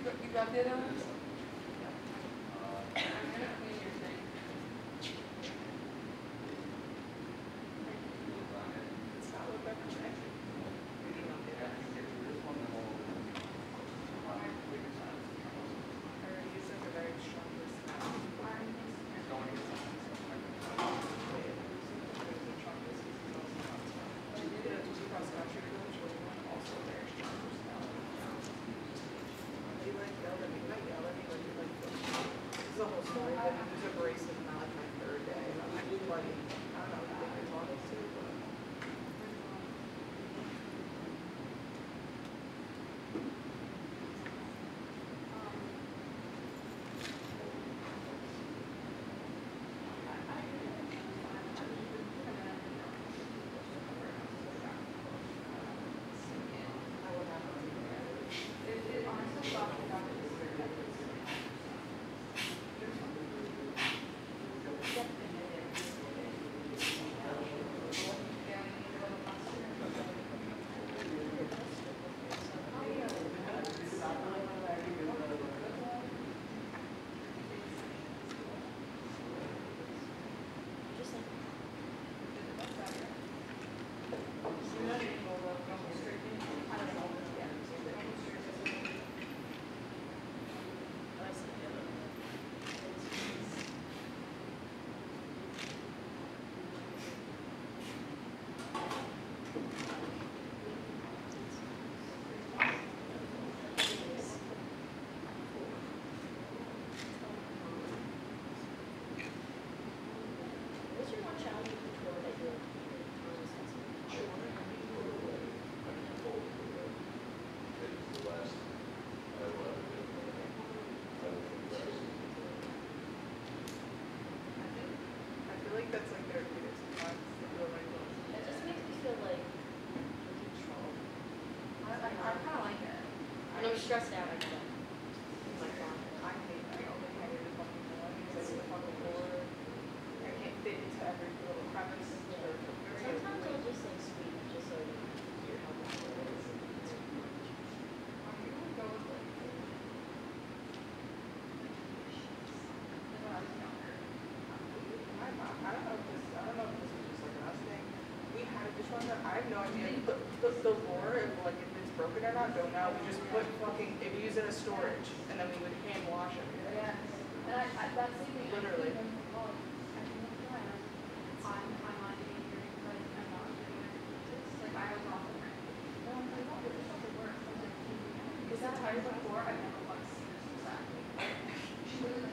You got the other ones? Stressed out. I have no idea. The lore, if it's broken or not, don't know. We just put fucking, if we use it as storage, and then we would hand wash it. Yeah. And that's literally. Is that tired before? I've never once seen this exactly. She was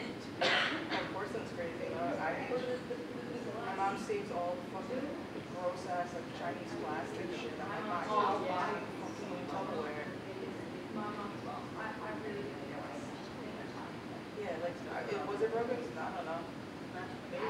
in Porcelain's crazy. My mom saves all fucking gross ass like Chinese plastic shit. I'm like, I'll buy fucking Tupperware. My mom as well. I really didn't know. Yeah, like, was it broken? I don't know. Maybe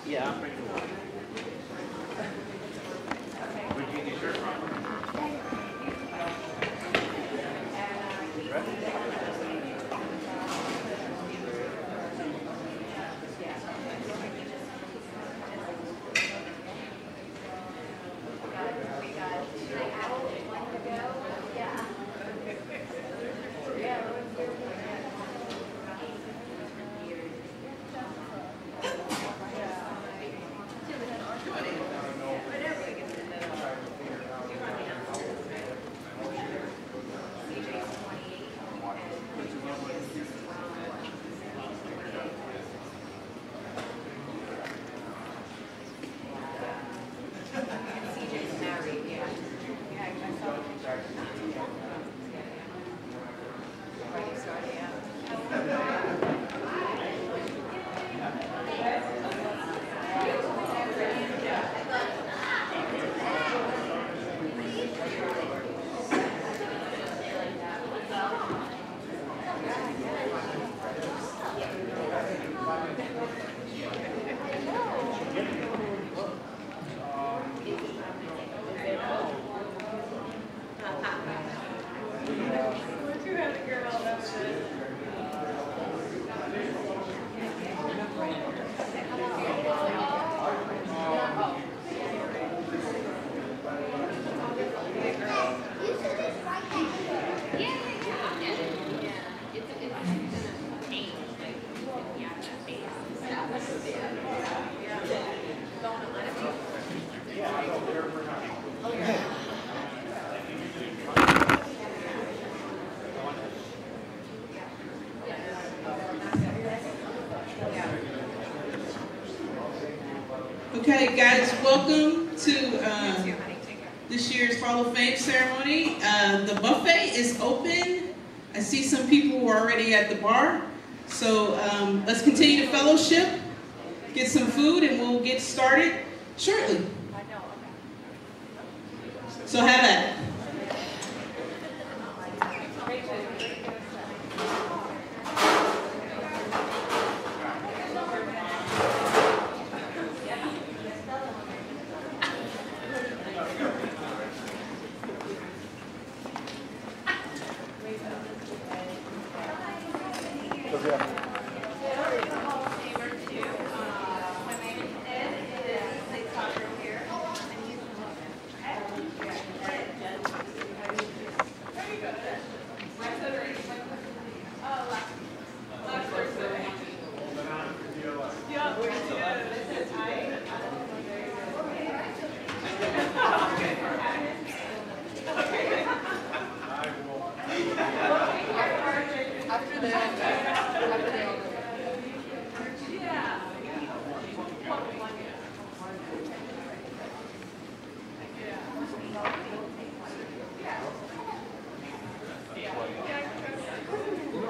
Yeah, I'm pretty cool. Where'd you get your shirt from? Okay, guys, welcome to this year's Hall of Fame ceremony. The buffet is open. I see some people who are already at the bar. So let's continue to fellowship, get some food, and we'll get started shortly. So have at it. After that.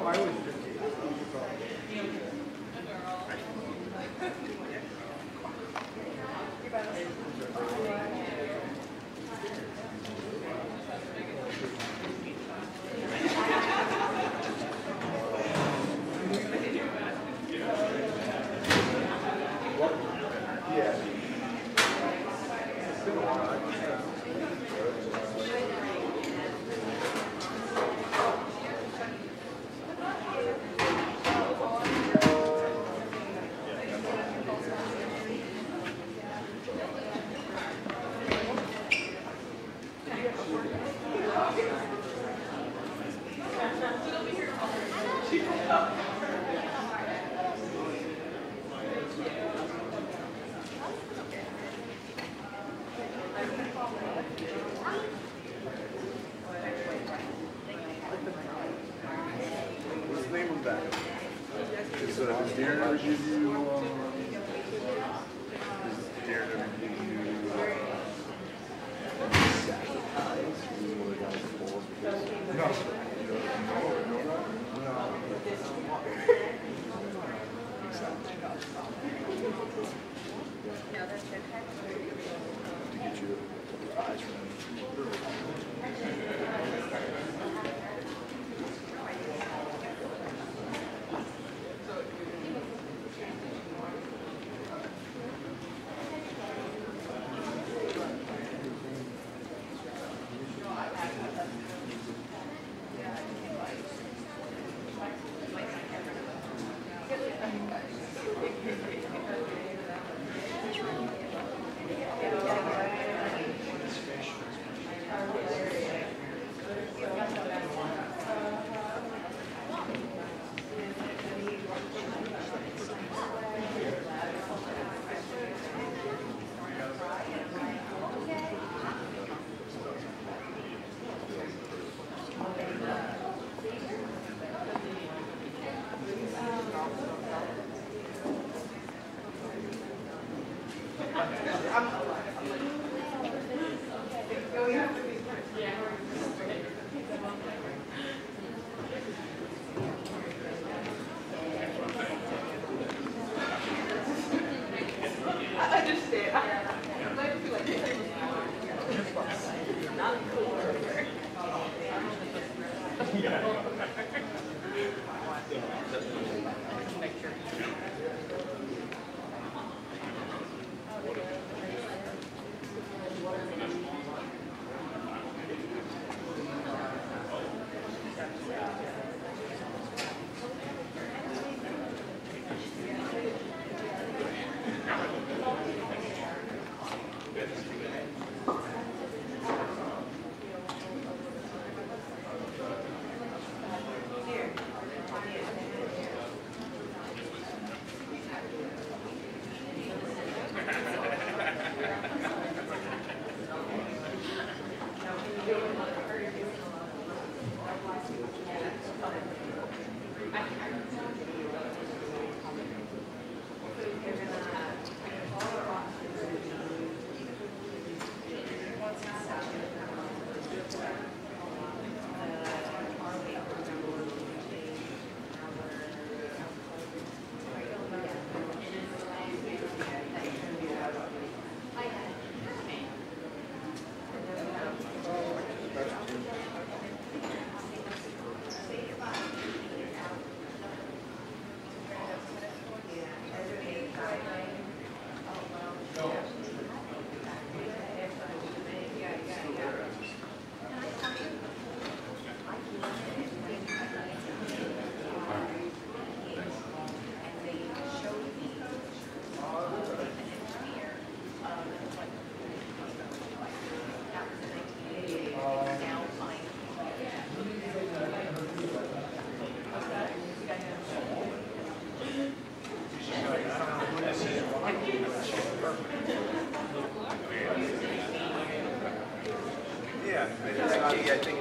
I was 50. What's the name of that? Is Darren ever give you, does Darren ever give you, sacrifice when you were down the floor? No. To get your eyes from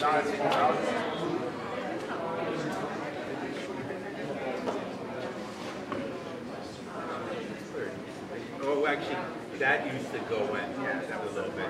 I think not. Oh, actually, that used to go in. Yeah, that was a little bit.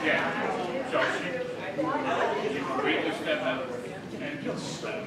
Yeah, so she Greatly step out and just step.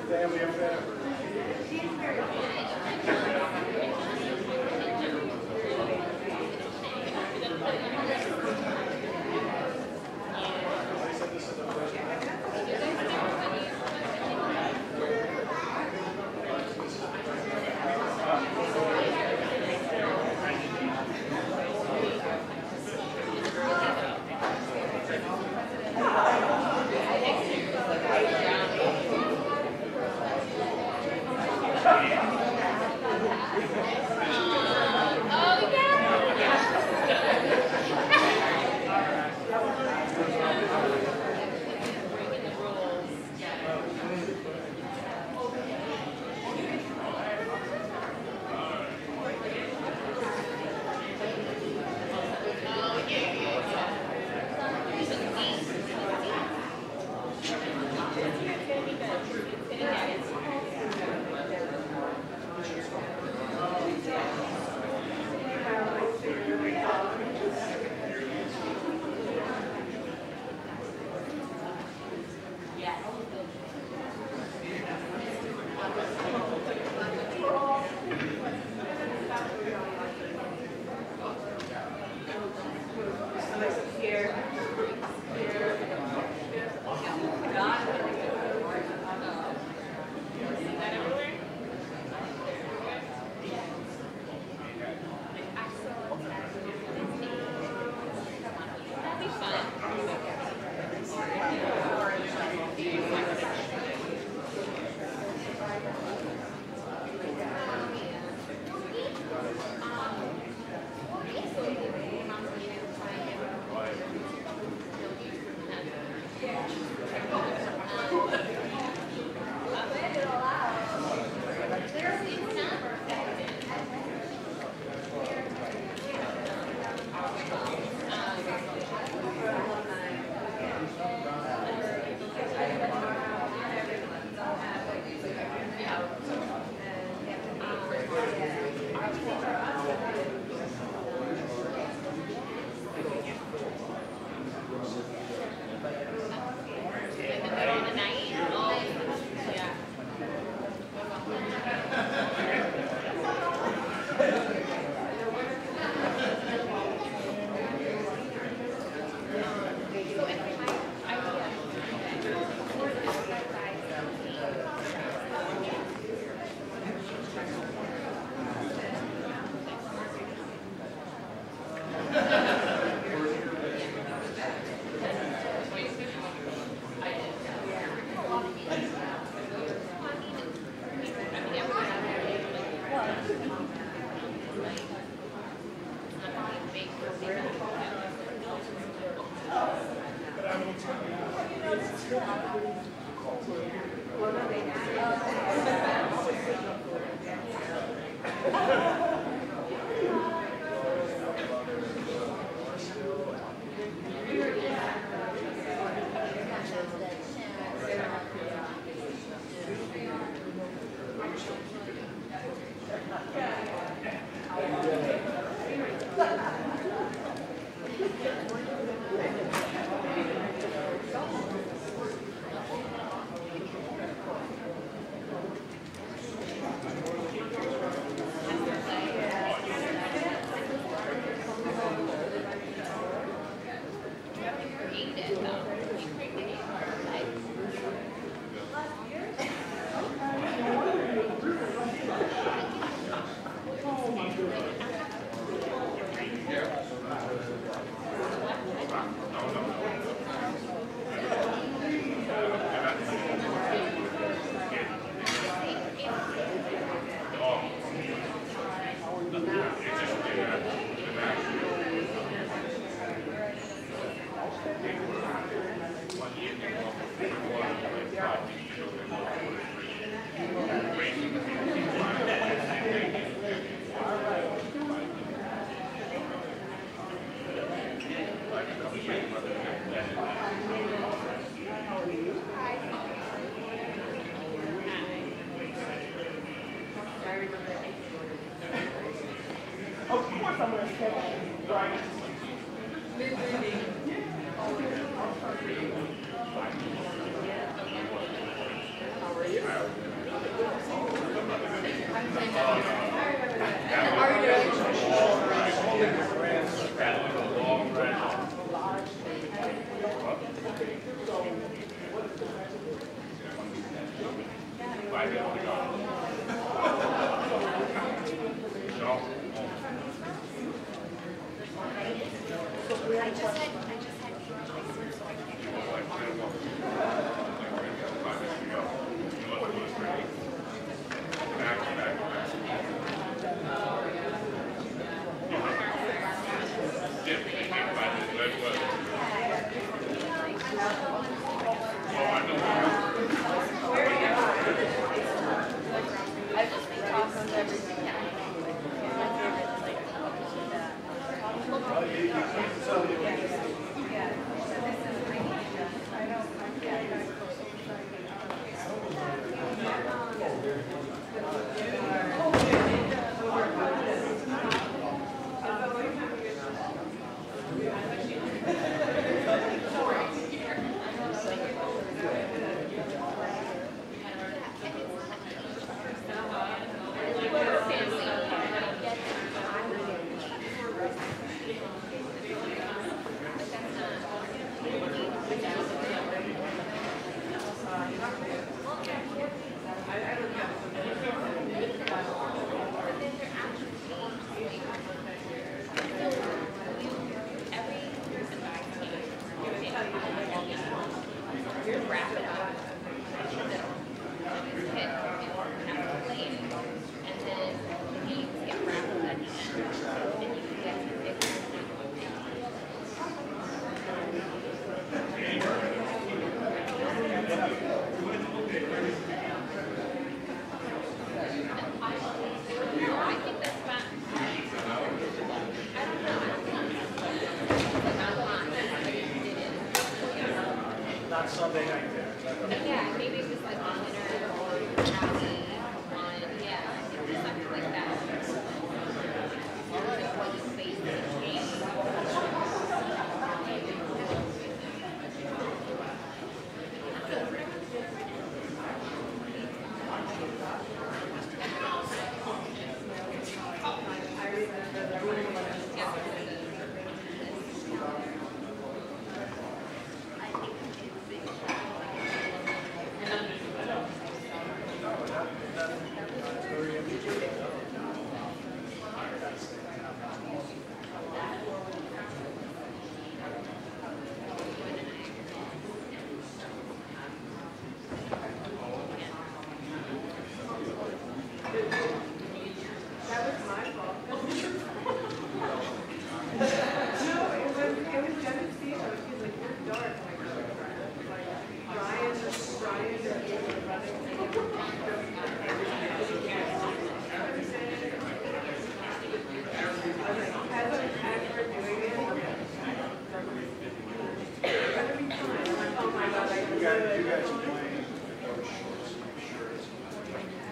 Family affair.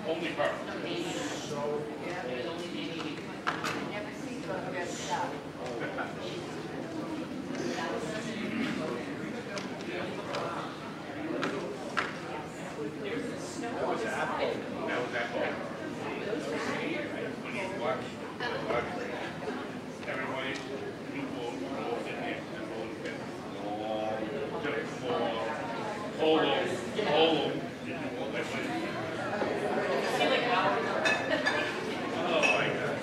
Only her. That was Apple. When you watch, everybody, people, in here, hold them. Oh my God.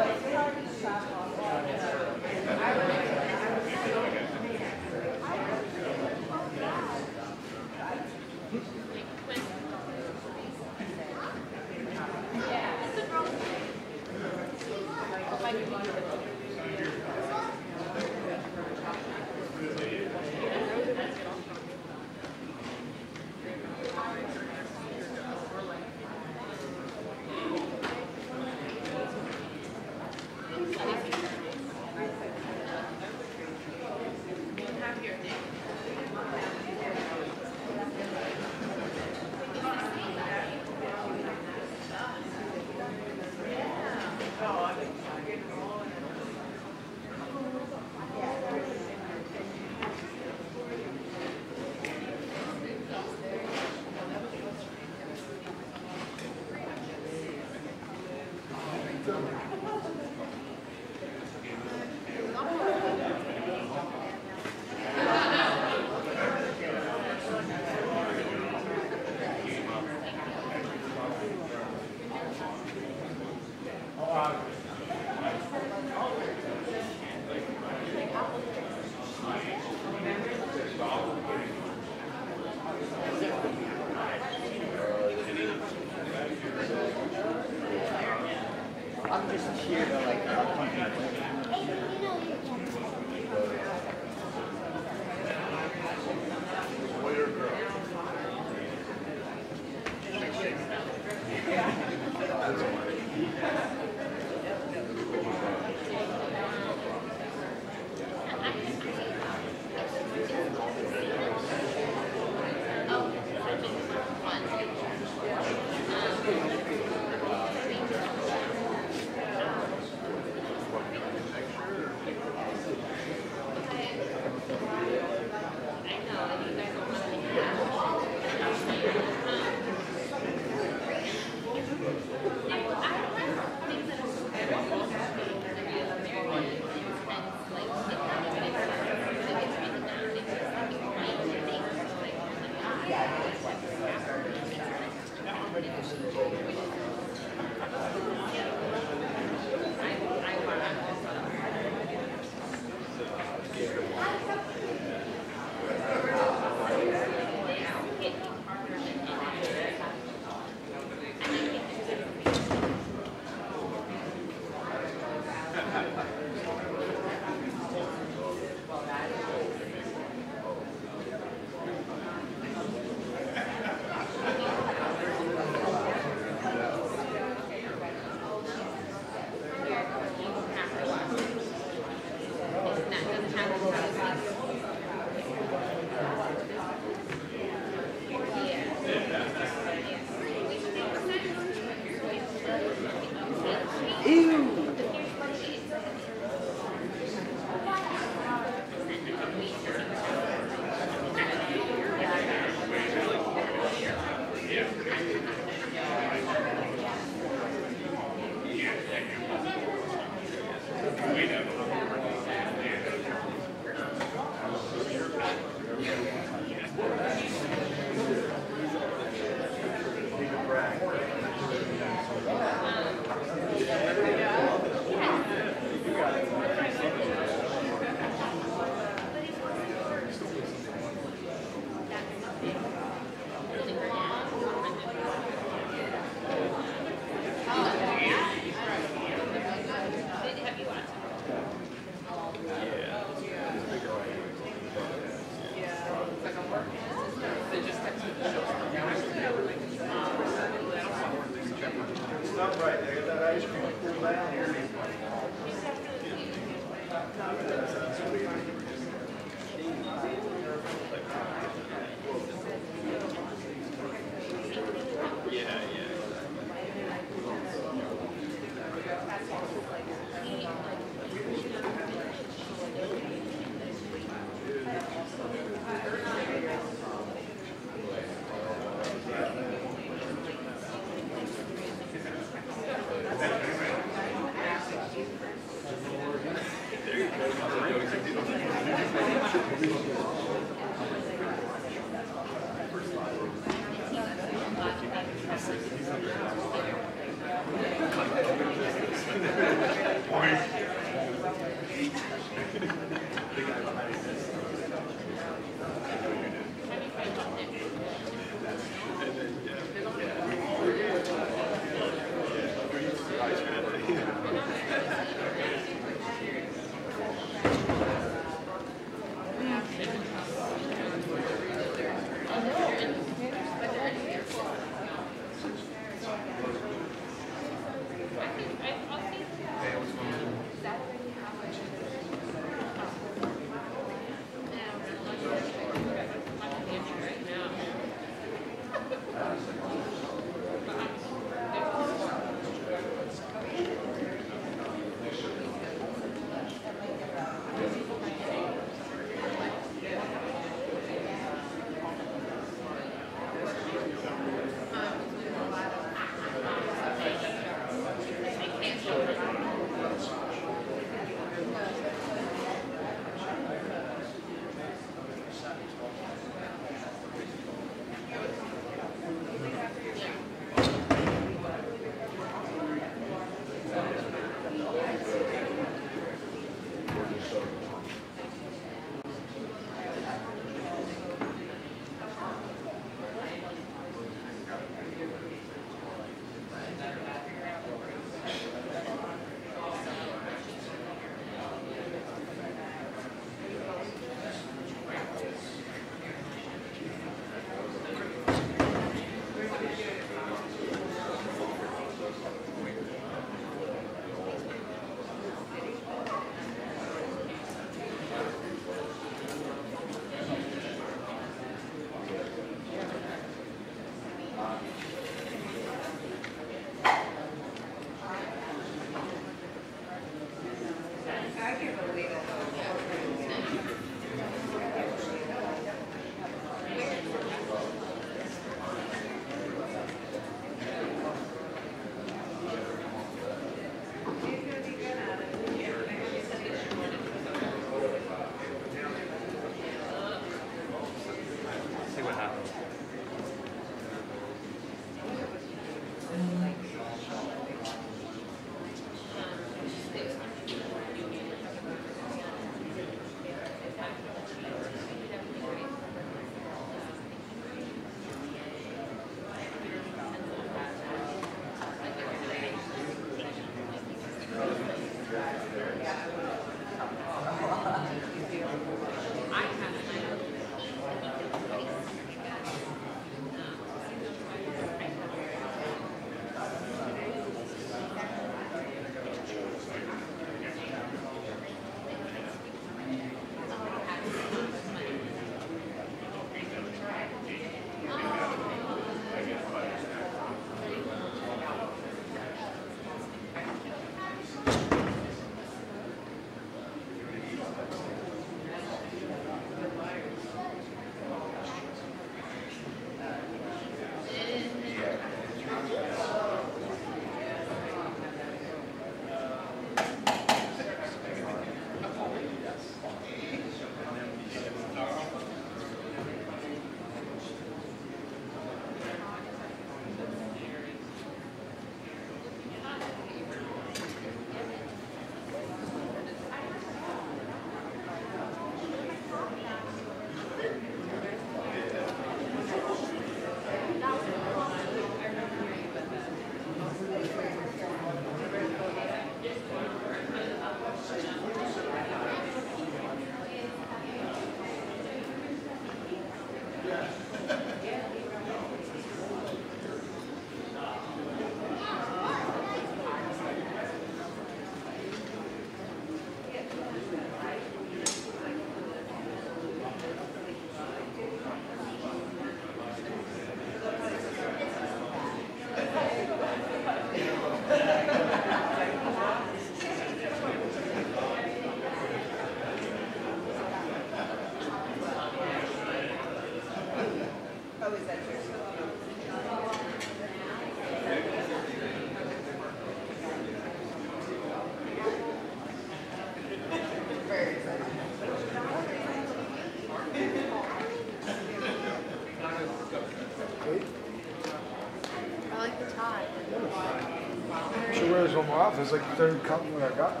Wow, there's like the third compliment I got.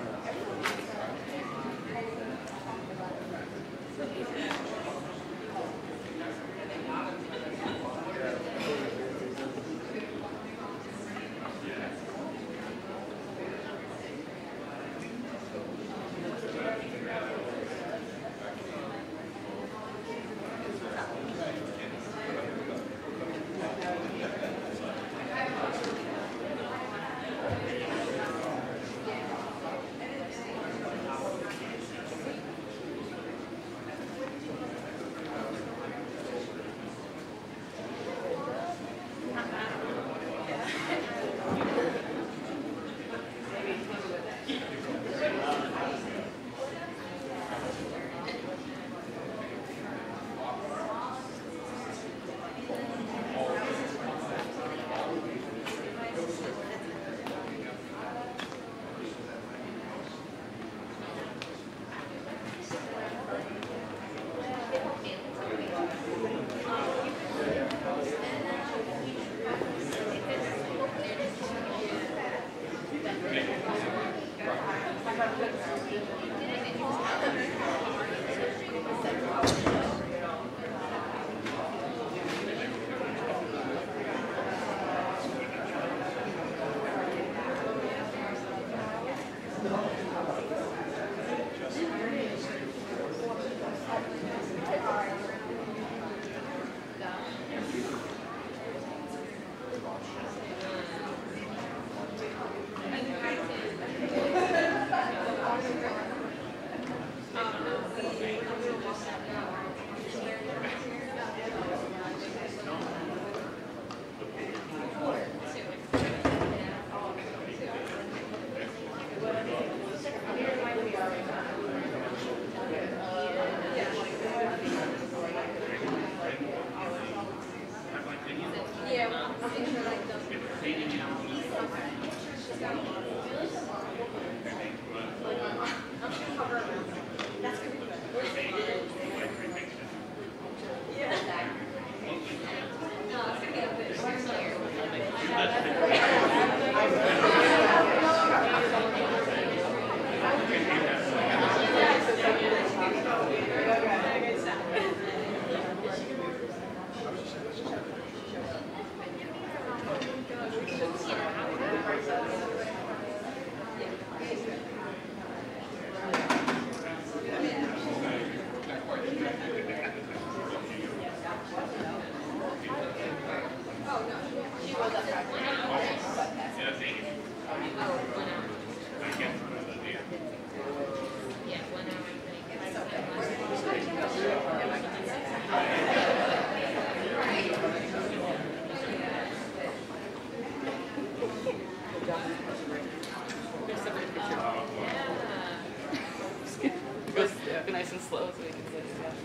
Be nice and slow so we can sit together.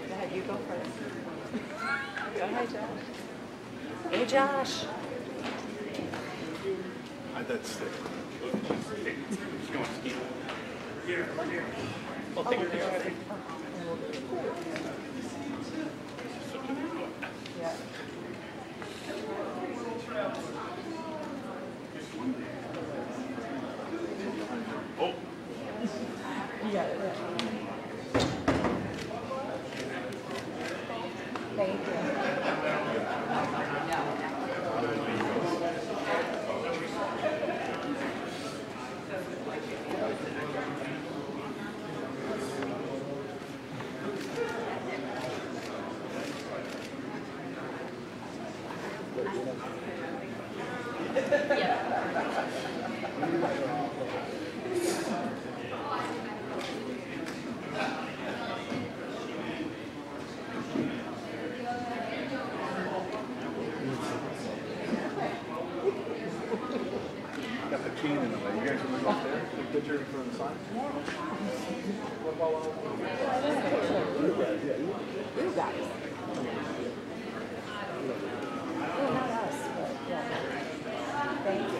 Go ahead, you go first. Go ahead, Josh. Hey, Josh. How'd that stick? We'll take a picture. Yeah. Oh. You got it. Thank you. Got the cane in the way. You guys want to go up there? Take a picture for the sign? You guys, yeah. You guys. Well, not us, but yeah. Thank you.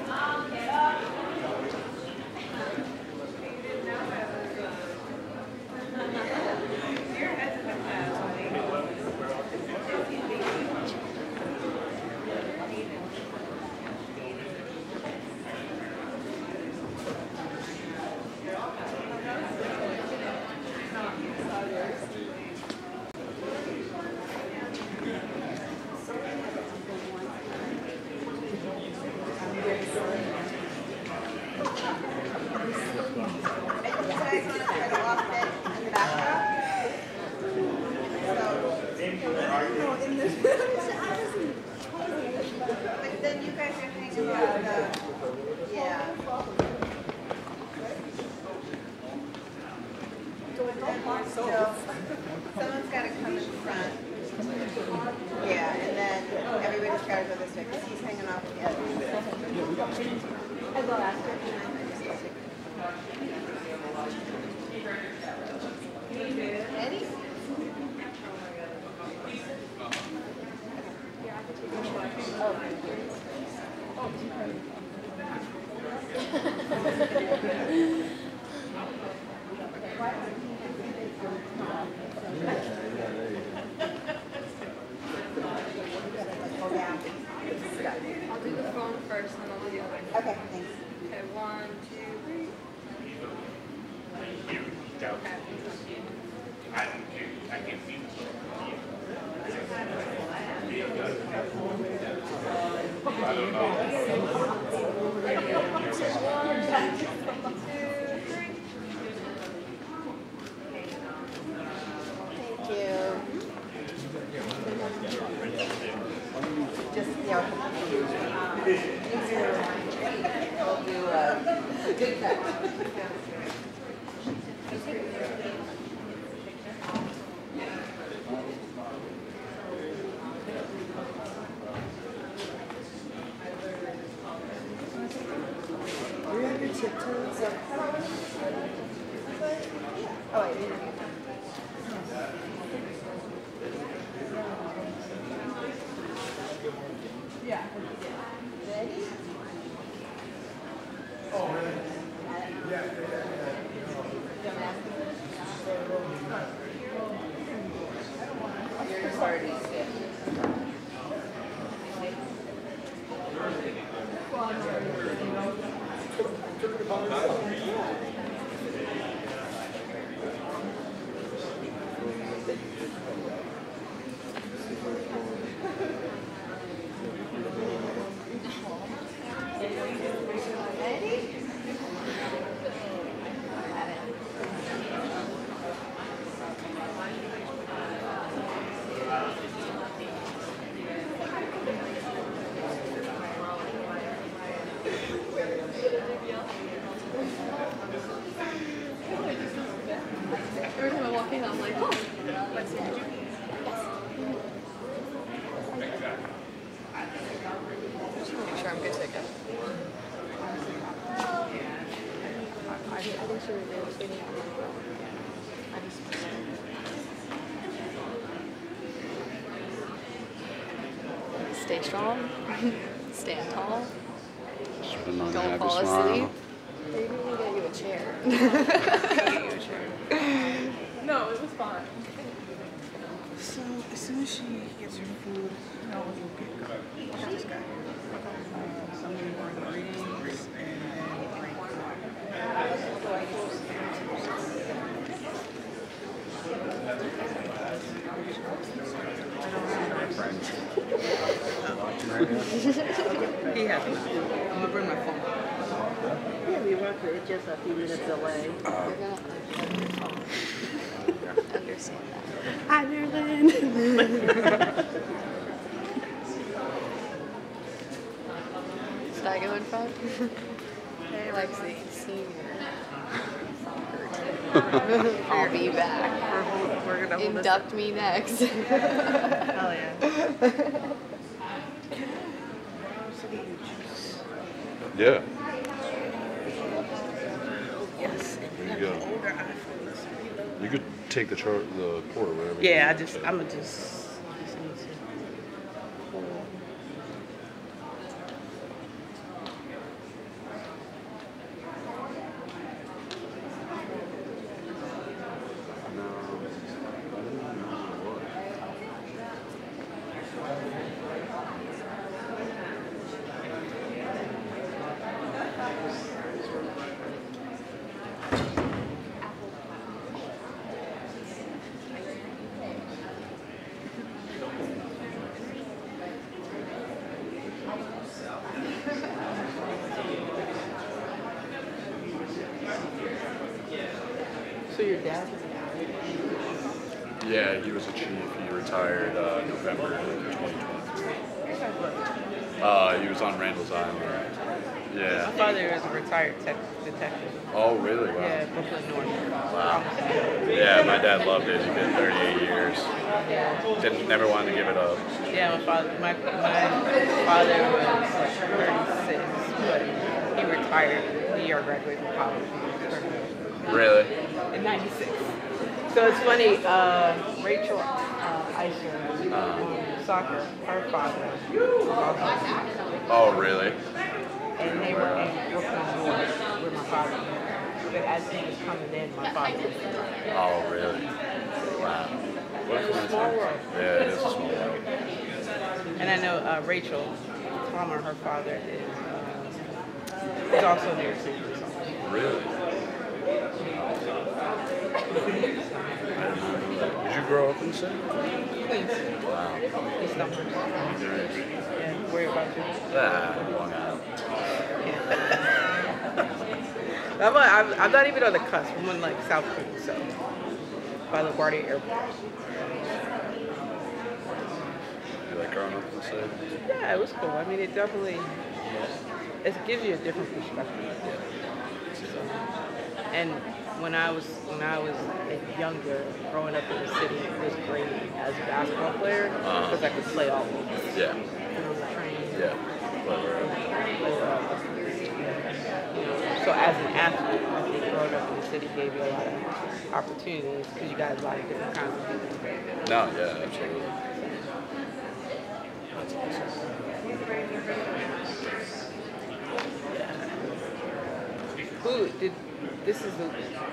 So someone's got to come in front. Yeah, and then everybody's got to go this way because he's hanging off the edge. I go after. Ready? I'll do the phone first, and then I'll do the other. Okay, thanks. Okay, 1, 2, 3. I can see I don't know. 1, 2, 3. Thank you. Just, we'll do a good cut. Oh, wait. Yeah. Ready? You're already sick. Every time I walk in, I'm like, oh. Let's see. Did you? Just want to make sure I'm good to go. I think she was there sitting out. I just. Stay strong. Stand tall. Don't fall asleep. Maybe we'll get you a chair. No, it was fine. So as soon as she gets her food, no, we'll get going. She's got some more ingredients and he has not. I'm gonna bring my phone. Yeah, we work it. It's just a few minutes away. You're gonna unplug your phone. Understand that. Hi, Marilyn. Should I go in front? Hey, Lexi, senior. I'll be back. We're gonna hold Induct me next. this. Oh yeah. Yeah. yes, There you go. older iPhones. You could take the port or whatever. Yeah, I'm gonna just need to pull. So your dad was Yeah, he was a chief. He retired November 2023. He was on Randall's Island. My Yeah. father is a retired detective. Oh, really? Wow. Yeah, Brooklyn North. Wow. dad loved it. He did 38 years. Yeah. Never wanted to give it up. Yeah, my father was like 36, but he retired the year I graduated from college. Really? In 96. So it's funny, Rachel Iser, soccer, her father was also Oh, really? and they were in Brooklyn Ward with my father. But as he was coming in, my father was there. Oh, really? Wow. What a It's a small world. Yeah, it is a small world. And I know Rachel Palmer, her father, is also near City. Really? Did you grow up in the city? Queens. Wow. East Numbers. Yeah, where about you? Long Island. I'm not even on the cusp. I'm on like South Queens, so by LaGuardia Airport. You like growing up in the city? Yeah, it was cool. I mean, it definitely gives you a different perspective. And when I was younger, growing up in the city was great as a basketball player because I could play all over. Yeah. And on the train. Yeah. So as an athlete, I think growing up in the city gave you a lot of opportunities because you got a lot of different kinds of people. No, yeah, absolutely. That's awesome. This is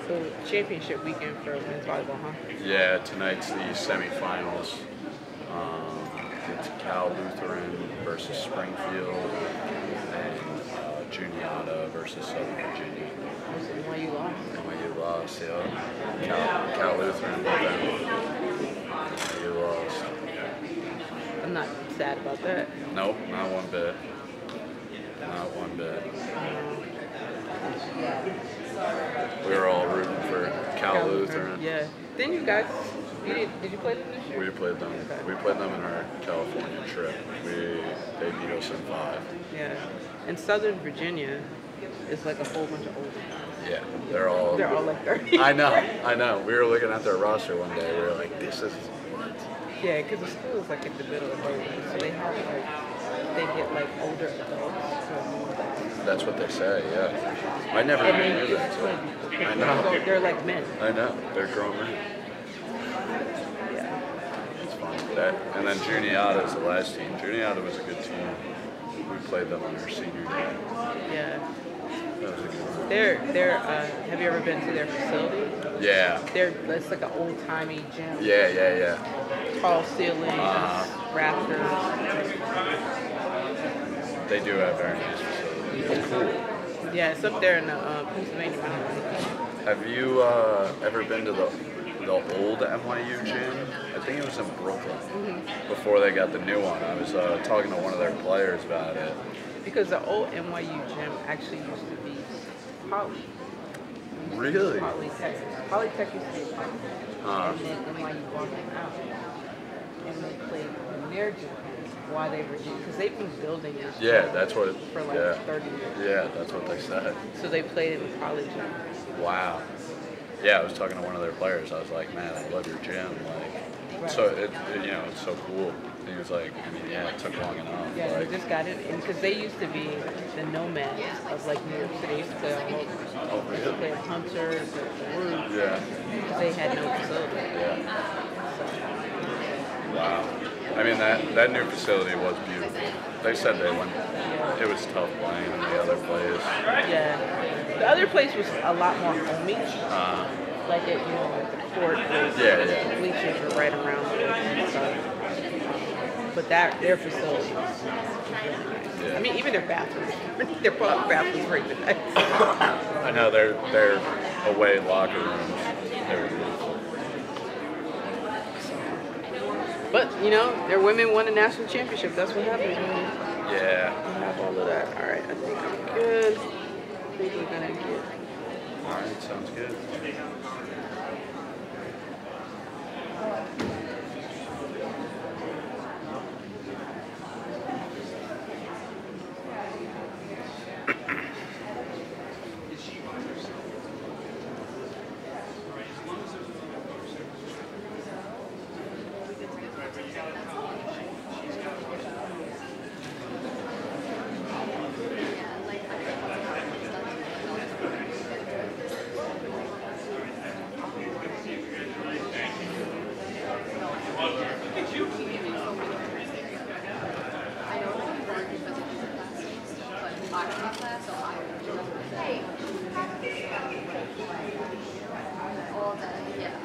the championship weekend for men's volleyball, huh? Yeah, tonight's the semifinals. It's Cal Lutheran versus Springfield and Juniata versus Southern Virginia. Why you lost? NYU lost, yeah. Cal Lutheran, but then NYU lost. I'm not sad about that. Nope, not one bit. Not one bit. We were all rooting for Cal Lutheran. Yeah. Did you did you play them this year? We played them. Okay. We played them in our California trip. They beat us in 5. Yeah. And Southern Virginia is like a whole bunch of old guys. Yeah, they're all like 30. I know. We were looking at their roster one day. We were like, this is what? Yeah, because the school is like in the middle of nowhere, so they have they get like older adults. That's what they say. Yeah, I never And knew they that. So. play. I know. They're like men. I know. They're grown men. Yeah. It's fun. And then Juniata is the last team. Juniata was a good team. We played them on our senior day. Yeah. That was a good one. They're have you ever been to their facility? Yeah. It's like an old timey gym. Yeah. Tall ceilings, rafters. They do have very nice facilities. It's cool. Yeah, it's up there in the Pennsylvania Mountains. Have you ever been to the old NYU gym? I think it was in Brooklyn before they got the new one. I was talking to one of their players about it. Because the old NYU gym actually used to be Poly. Really? Polytech. Polytech used to be Poly. And then NYU bought them out. And they played in their gym while they were doing, because they've been building this gym that's what. for like 30 years. Yeah, that's what they said. So they played in the college gym. Wow. Yeah, I was talking to one of their players. I was like, man, I love your gym. Like, so it's so cool. He was like, I mean, yeah, it took long enough. Yeah, like, they just got it, and because they used to be the nomads of like New York City. They used to play all over. Oh, They used to play at Hunters, at the Roof. Yeah. Because they had no facility. Yeah. So, Wow. I mean, that new facility was beautiful. They said it was tough playing in the other place. yeah. The other place was a lot more homey. Like at, like the court. Yeah. The bleachers were right around there and stuff. But their facility was really nice. Yeah. I mean, even their bathrooms. Their public bathrooms were even nice. I know their away locker rooms. They were beautiful. But, their women won the national championship. That's what happens when you Yeah. have all of that. All right, I think I'm good. I think we're going to get... All right, sounds good.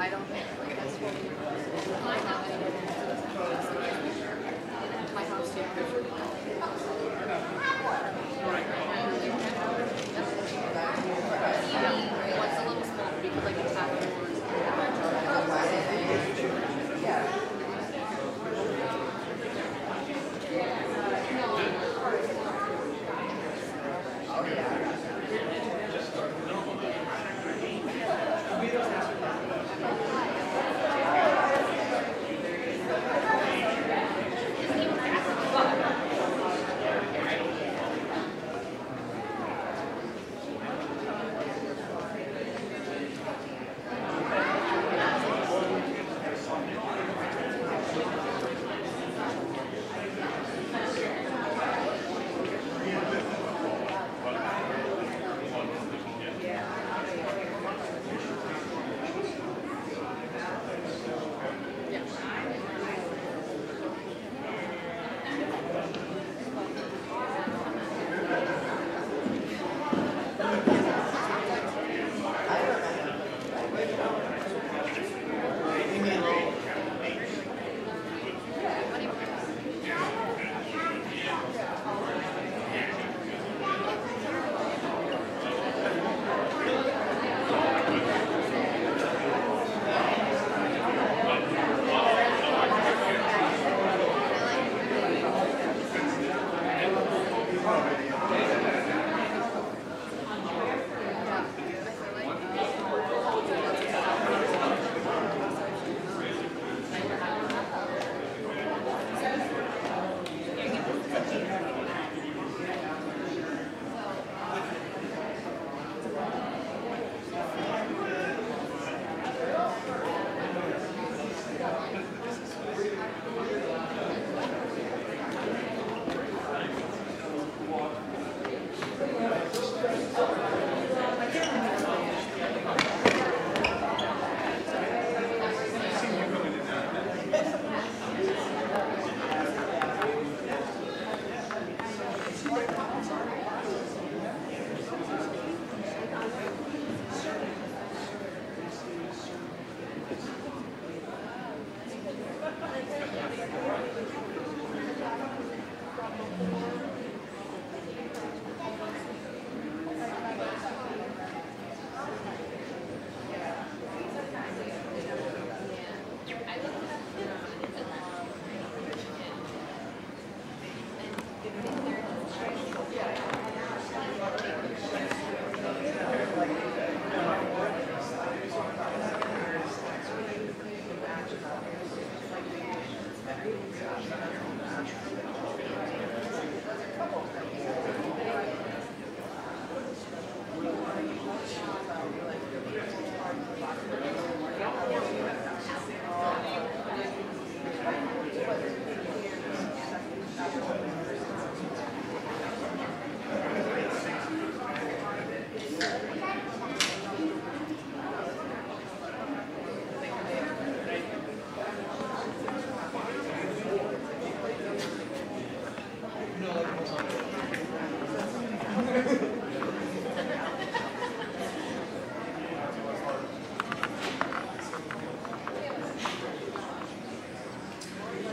I don't think like that's what we my house. My house too. What's a little small because like it's half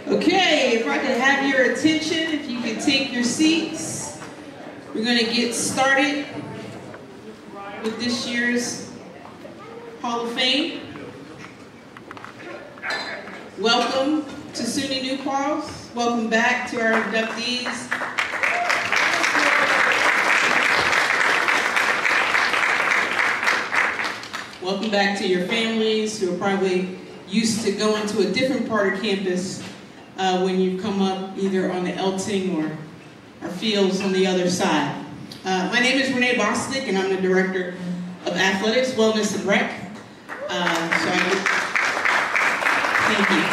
Okay, if I could have your attention, if you could take your seats, we're going to get started with this year's Hall of Fame. Welcome to SUNY New Paltz. Welcome back to our inductees. Welcome back to your families who are probably used to going to a different part of campus when you come up either on the Elting or our fields on the other side. My name is Renee Bostic, and I'm the Director of Athletics, Wellness, and Rec. Thank you.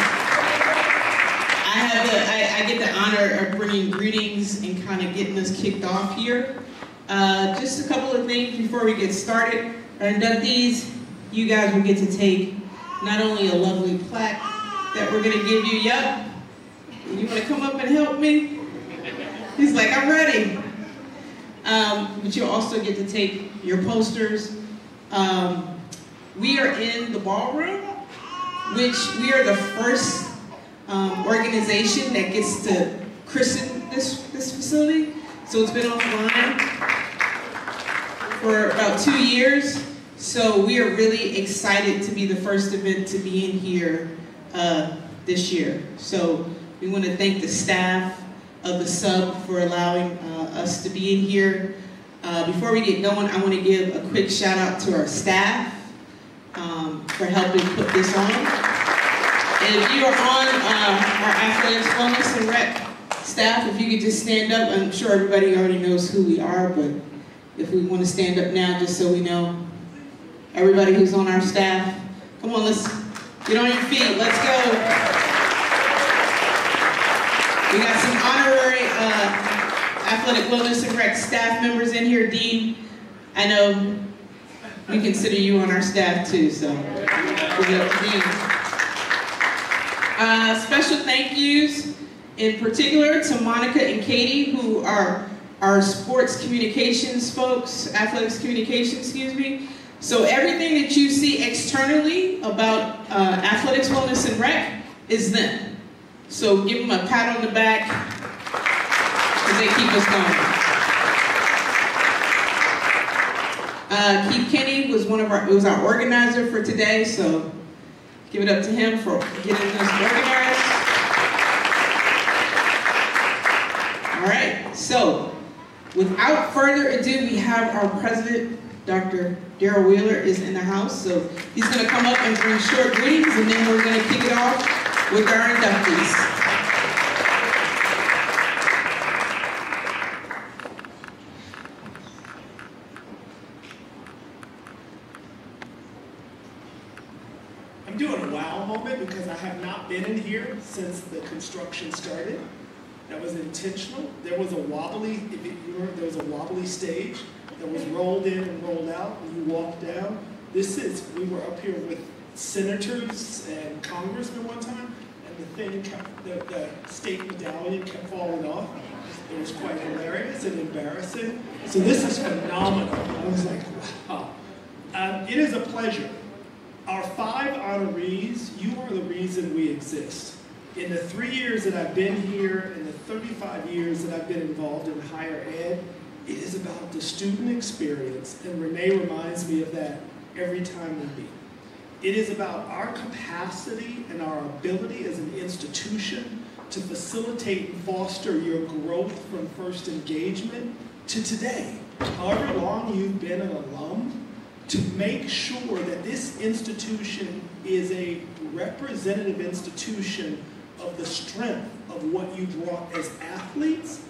I get the honor of bringing greetings and kind of getting us kicked off here. Just a couple of things before we get started. Our inductees, you guys will get to take not only a lovely plaque that we're going to give you, yep. You want to come up and help me? He's like, I'm ready. But you'll also get to take your posters. We are in the ballroom, which we are the first organization that gets to christen this facility. So it's been offline for about 2 years. So we are really excited to be the first event to be in here this year. So we want to thank the staff of the sub for allowing us to be in here. Before we get going, I want to give a quick shout out to our staff for helping put this on. And if you are on our Athletics, Wellness, and Rec staff, if you could just stand up. I'm sure everybody already knows who we are, but if we want to stand up now just so we know everybody who's on our staff. Come on, let's get on your feet. Let's go. We got some honorary Athletic Wellness and Rec staff members in here. Dean, I know we consider you on our staff too, so give it up to Dean. Special thank yous in particular to Monica and Katie, who are our sports communications folks, athletics communications, excuse me. So everything that you see externally about Athletics, Wellness, and Rec is them. So give them a pat on the back, because they keep us going. Keith Kenny was was our organizer for today, so give it up to him for getting us organized. All right, so without further ado, we have our president, Dr. Daryl Wheeler, is in the house. So he's going to come up and bring short greetings, and then we're going to kick it off with our inductees. I'm doing a wow moment because I have not been in here since the construction started. That was intentional. There was a wobbly, if you remember, there was a wobbly stage that was rolled in and rolled out when you walked down. We were up here with senators and congressmen one time, and the thing kept, the state medallion kept falling off. It was quite hilarious and embarrassing. So this is phenomenal. I was like, wow. It is a pleasure. Our 5 honorees, you are the reason we exist. In the 3 years that I've been here, in the 35 years that I've been involved in higher ed, it is about the student experience, and Renee reminds me of that every time we meet. It is about our capacity and our ability as an institution to facilitate and foster your growth from first engagement to today. However long you've been an alum, to make sure that this institution is a representative institution of the strength of what you brought as athletes,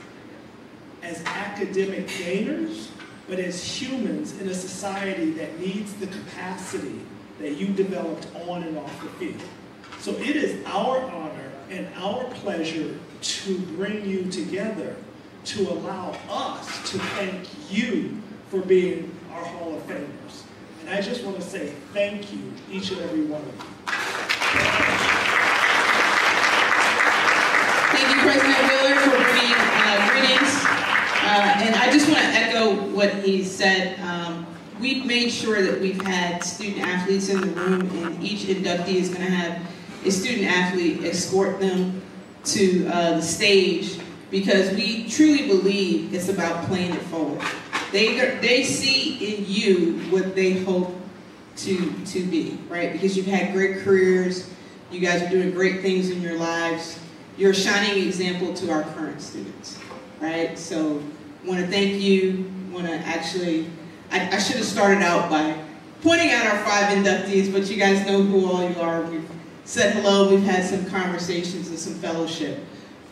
as academic gainers, but as humans in a society that needs the capacity that you developed on and off the field. So it is our honor and our pleasure to bring you together to allow us to thank you for being our Hall of Famers. And I just want to say thank you, each and every one of you. Thank you, President Wheeler, for bringing greetings. And I just want to echo what he said. We've made sure that we've had student athletes in the room, and each inductee is going to have a student athlete escort them to the stage, because we truly believe it's about playing it forward. They see in you what they hope to be, right? Because you've had great careers, you guys are doing great things in your lives. You're a shining example to our current students, right? So I want to thank you. I should have started out by pointing out our 5 inductees, but you guys know who all you are. We've said hello, we've had some conversations and some fellowship.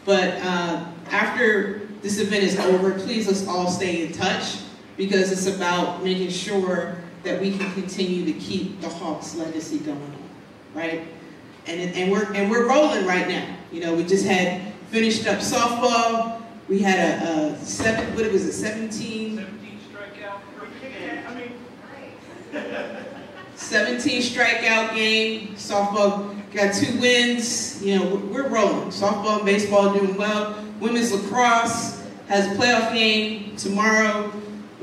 But after this event is over, please let's all stay in touch, because it's about making sure that we can continue to keep the Hawks legacy going on, right? And we're rolling right now. You know, we just had finished up softball. We had a 17 strikeout game. Softball got 2 wins. You know, we're rolling. Softball and baseball doing well. Women's lacrosse has a playoff game tomorrow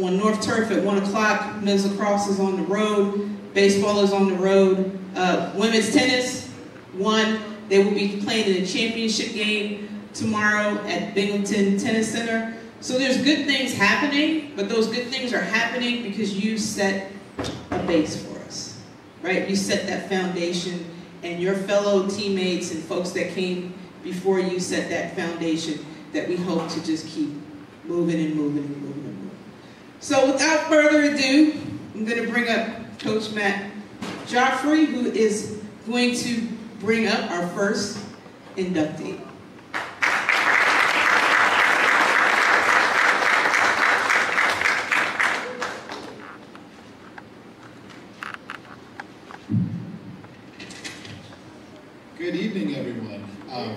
on North Turf at 1 o'clock. Men's lacrosse is on the road. Baseball is on the road. Women's tennis won. They will be playing in a championship game tomorrow at Binghamton Tennis Center. So there's good things happening, but those good things are happening because you set a base for us, right? You set that foundation, and your fellow teammates and folks that came before you set that foundation that we hope to just keep moving and moving and moving and moving. So without further ado, I'm going to bring up Coach Matt Joffrey, who is going to bring up our first inductee. Good evening, everyone.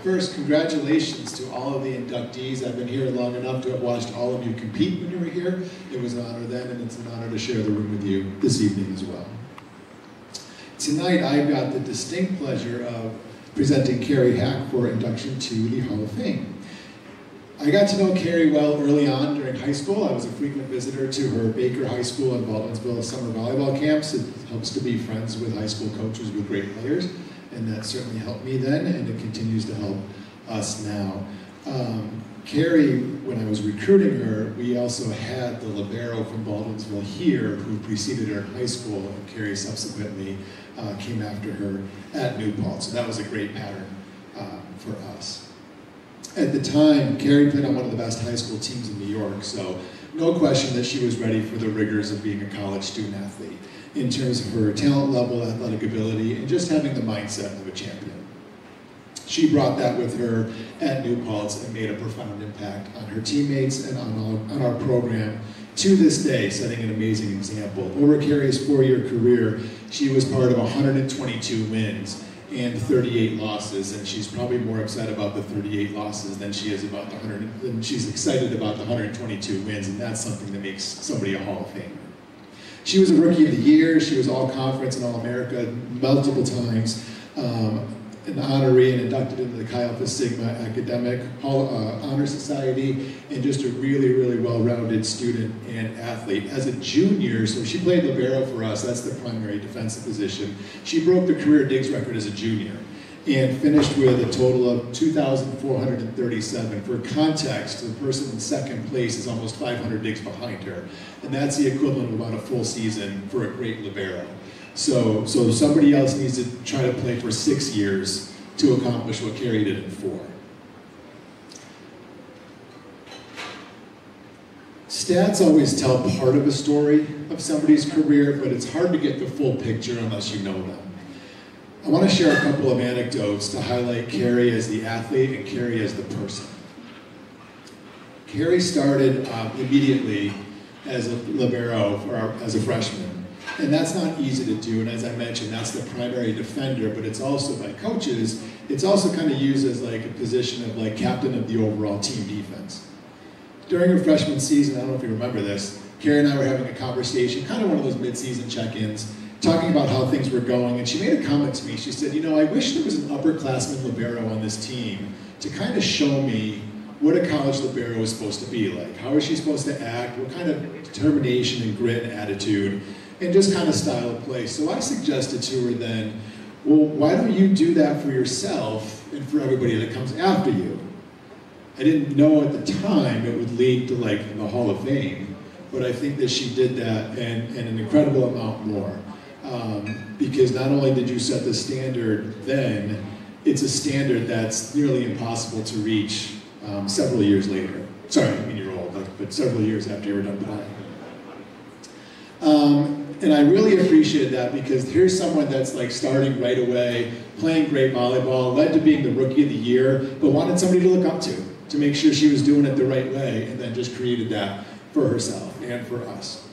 First, congratulations to all of the inductees. I've been here long enough to have watched all of you compete when you were here. It was an honor then, and it's an honor to share the room with you this evening as well. Tonight, I've got the distinct pleasure of presenting Carrie Hack for induction to the Hall of Fame. I got to know Carrie well early on during high school. I was a frequent visitor to her Baker High School in Baldwinsville summer volleyball camps. It helps to be friends with high school coaches with great players, and that certainly helped me then, and it continues to help us now. Carrie, when I was recruiting her, we also had the libero from Baldwinsville here who preceded her in high school, and Carrie subsequently came after her at New Paltz. So that was a great pattern for us. At the time, Carrie played on one of the best high school teams in New York, so no question that she was ready for the rigors of being a college student athlete in terms of her talent level, athletic ability, and just having the mindset of a champion. She brought that with her at New Paltz and made a profound impact on her teammates and on our program to this day, setting an amazing example. Over Carrie's 4-year career, she was part of 122 wins and 38 losses, and she's probably more upset about the 38 losses than she is about she's excited about the 122 wins, and that's something that makes somebody a Hall of Famer. She was a Rookie of the Year. She was All-Conference and All-America multiple times, an honoree and inducted into the Chi Alpha Sigma Academic Honor Society, and just a really, really well-rounded student and athlete. As a junior, so she played libero for us, that's the primary defensive position. She broke the career digs record as a junior and finished with a total of 2,437. For context, the person in second place is almost 500 digs behind her, and that's the equivalent of about a full season for a great libero. So somebody else needs to try to play for 6 years to accomplish what Carrie did in 4. Stats always tell part of a story of somebody's career, but it's hard to get the full picture unless you know them. I want to share a couple of anecdotes to highlight Carrie as the athlete and Carrie as the person. Carrie started immediately as a libero as a freshman. And that's not easy to do, and as I mentioned, that's the primary defender, but it's also, by coaches, it's also kind of used as like a position of like captain of the overall team defense. During her freshman season, I don't know if you remember this, Carrie and I were having a conversation, kind of one of those mid-season check-ins, talking about how things were going, and she made a comment to me. She said, you know, I wish there was an upperclassman libero on this team to kind of show me what a college libero is supposed to be like. How is she supposed to act? What kind of determination and grit and attitude? And just kind of style of play. So I suggested to her then, well, why don't you do that for yourself and for everybody that comes after you? I didn't know at the time it would lead to like the Hall of Fame, but I think that she did that and an incredible amount more. Because not only did you set the standard then, it's a standard that's nearly impossible to reach several years later. Sorry, I mean you're old, but several years after you were done playing. And I really appreciated that because here's someone that's like starting right away, playing great volleyball, led to being the Rookie of the Year, but wanted somebody to look up to make sure she was doing it the right way, and then just created that for herself and for us.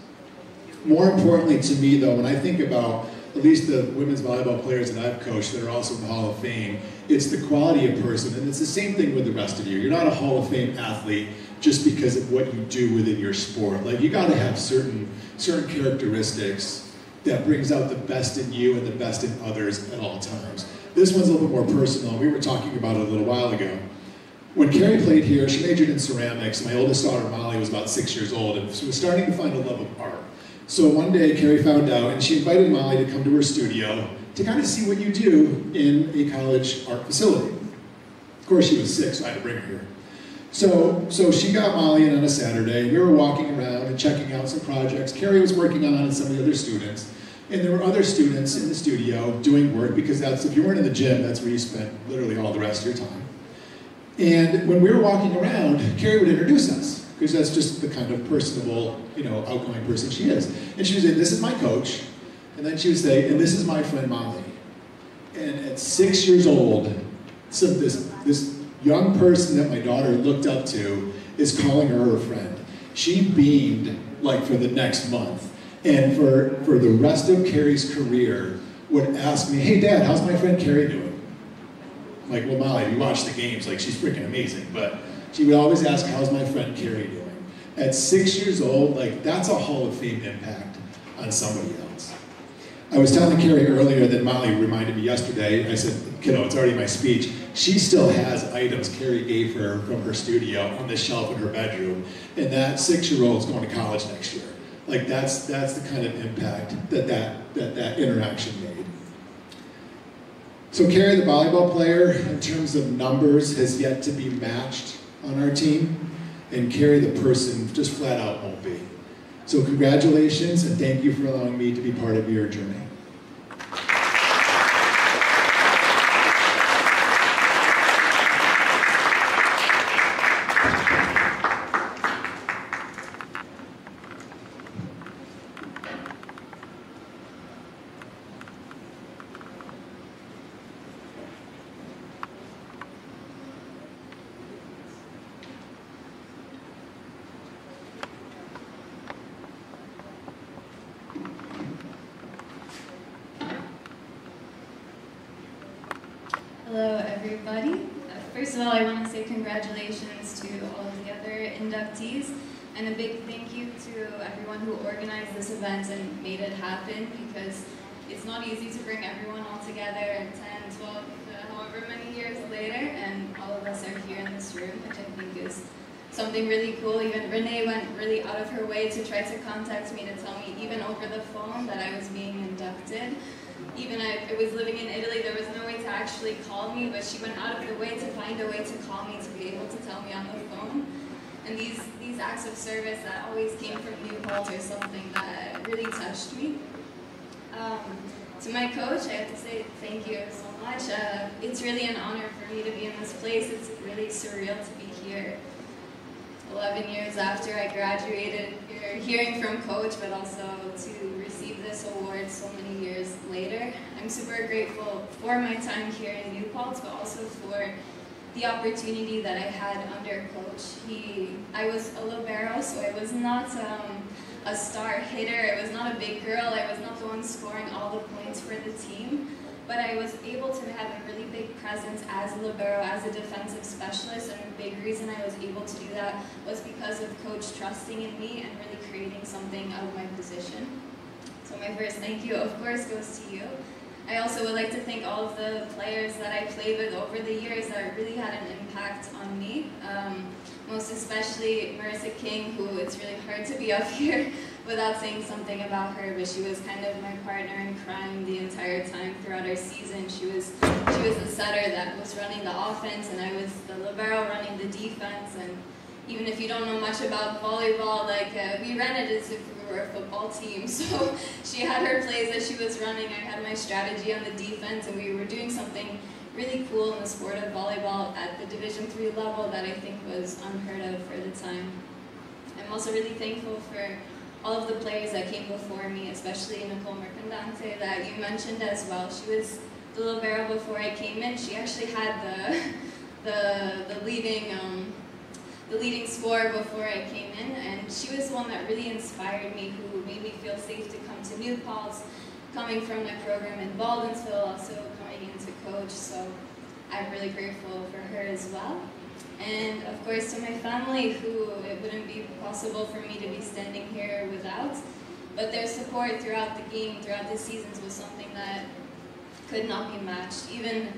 More importantly to me though, when I think about at least the women's volleyball players that I've coached that are also in the Hall of Fame, it's the quality of person, and it's the same thing with the rest of you. You're not a Hall of Fame athlete just because of what you do within your sport. Like you gotta have certain characteristics that brings out the best in you and the best in others at all times. This one's a little bit more personal. We were talking about it a little while ago. When Carrie played here, she majored in ceramics. My oldest daughter, Molly, was about 6 years old, and she was starting to find a love of art. So one day, Carrie found out, and she invited Molly to come to her studio to kind of see what you do in a college art facility. Of course, she was sick, so I had to bring her here. So she got Molly in on a Saturday. We were walking around and checking out some projects Carrie was working on and some of the other students. And there were other students in the studio doing work, because that's, if you weren't in the gym, that's where you spent literally all the rest of your time. And when we were walking around, Carrie would introduce us, because that's just the kind of personable, outgoing person she is. And she would say, "This is my coach." And then she would say, "And this is my friend Molly." And at 6 years old, this young person that my daughter looked up to is calling her her friend. She beamed like for the next month. And for the rest of Carrie's career, would ask me, "Hey Dad, how's my friend Carrie doing?" I'm like, "Well, Molly, we watch the games, like she's freaking amazing." But she would always ask, "How's my friend Carrie doing?" At 6 years old, like that's a Hall of Fame impact on somebody else. I was telling Carrie earlier that Molly reminded me yesterday, I said, "Kiddo, it's already my speech." She still has items Carrie gave her from her studio on the shelf in her bedroom, and that 6-year-old is going to college next year. Like that's the kind of impact that interaction made. So Carrie, the volleyball player, in terms of numbers, has yet to be matched on our team, and Carrie, the person, just flat out won't be. So congratulations, and thank you for allowing me to be part of your journey. Hello, everybody. First of all, I want to say congratulations to all of the other inductees, and a big thank you to everyone who organized this event and made it happen, because it's not easy to bring everyone all together 10, 12, however many years later, and all of us are here in this room, which I think is something really cool. Even Renee went really out of her way to try to contact me to tell me, even over the phone, that I was being inducted. Even I was living in Italy, there was no way to actually call me, but she went out of the way to find a way to call me to be able to tell me on the phone. And these acts of service that always came from New Paltz are something that really touched me. To my coach, I have to say thank you so much. It's really an honor for me to be in this place. It's really surreal to be here 11 years after I graduated, hearing from Coach, but also to receive this award so many years later. I'm super grateful for my time here in New Paltz, but also for the opportunity that I had under Coach. I was a libero, so I was not a star hitter. I was not a big girl. I was not the one scoring all the points for the team. But I was able to have a really big presence as a libero, as a defensive specialist, and the big reason I was able to do that was because of Coach trusting in me and really creating something out of my position. So my first thank you, of course, goes to you. I also would like to thank all of the players that I played with over the years that really had an impact on me. Most especially Marissa King, who it's really hard to be up here without saying something about her, but she was kind of my partner in crime the entire time throughout our season. She was the setter that was running the offense, and I was the libero running the defense. And even if you don't know much about volleyball, like we ran it as if we were a football team. So she had her plays that she was running, I had my strategy on the defense, and we were doing something really cool in the sport of volleyball at the Division III level that I think was unheard of for the time. I'm also really thankful for all of the players that came before me, especially Nicole Mercandante that you mentioned as well. She was the libero before I came in. She actually had the leading score before I came in, and she was the one that really inspired me, who made me feel safe to come to New Paltz, coming from my program in Baldwinsville, also coming into Coach, so I'm really grateful for her as well. And of course to my family, who it wouldn't be possible for me to be standing here without, but their support throughout the game, throughout the seasons, was something that could not be matched. Even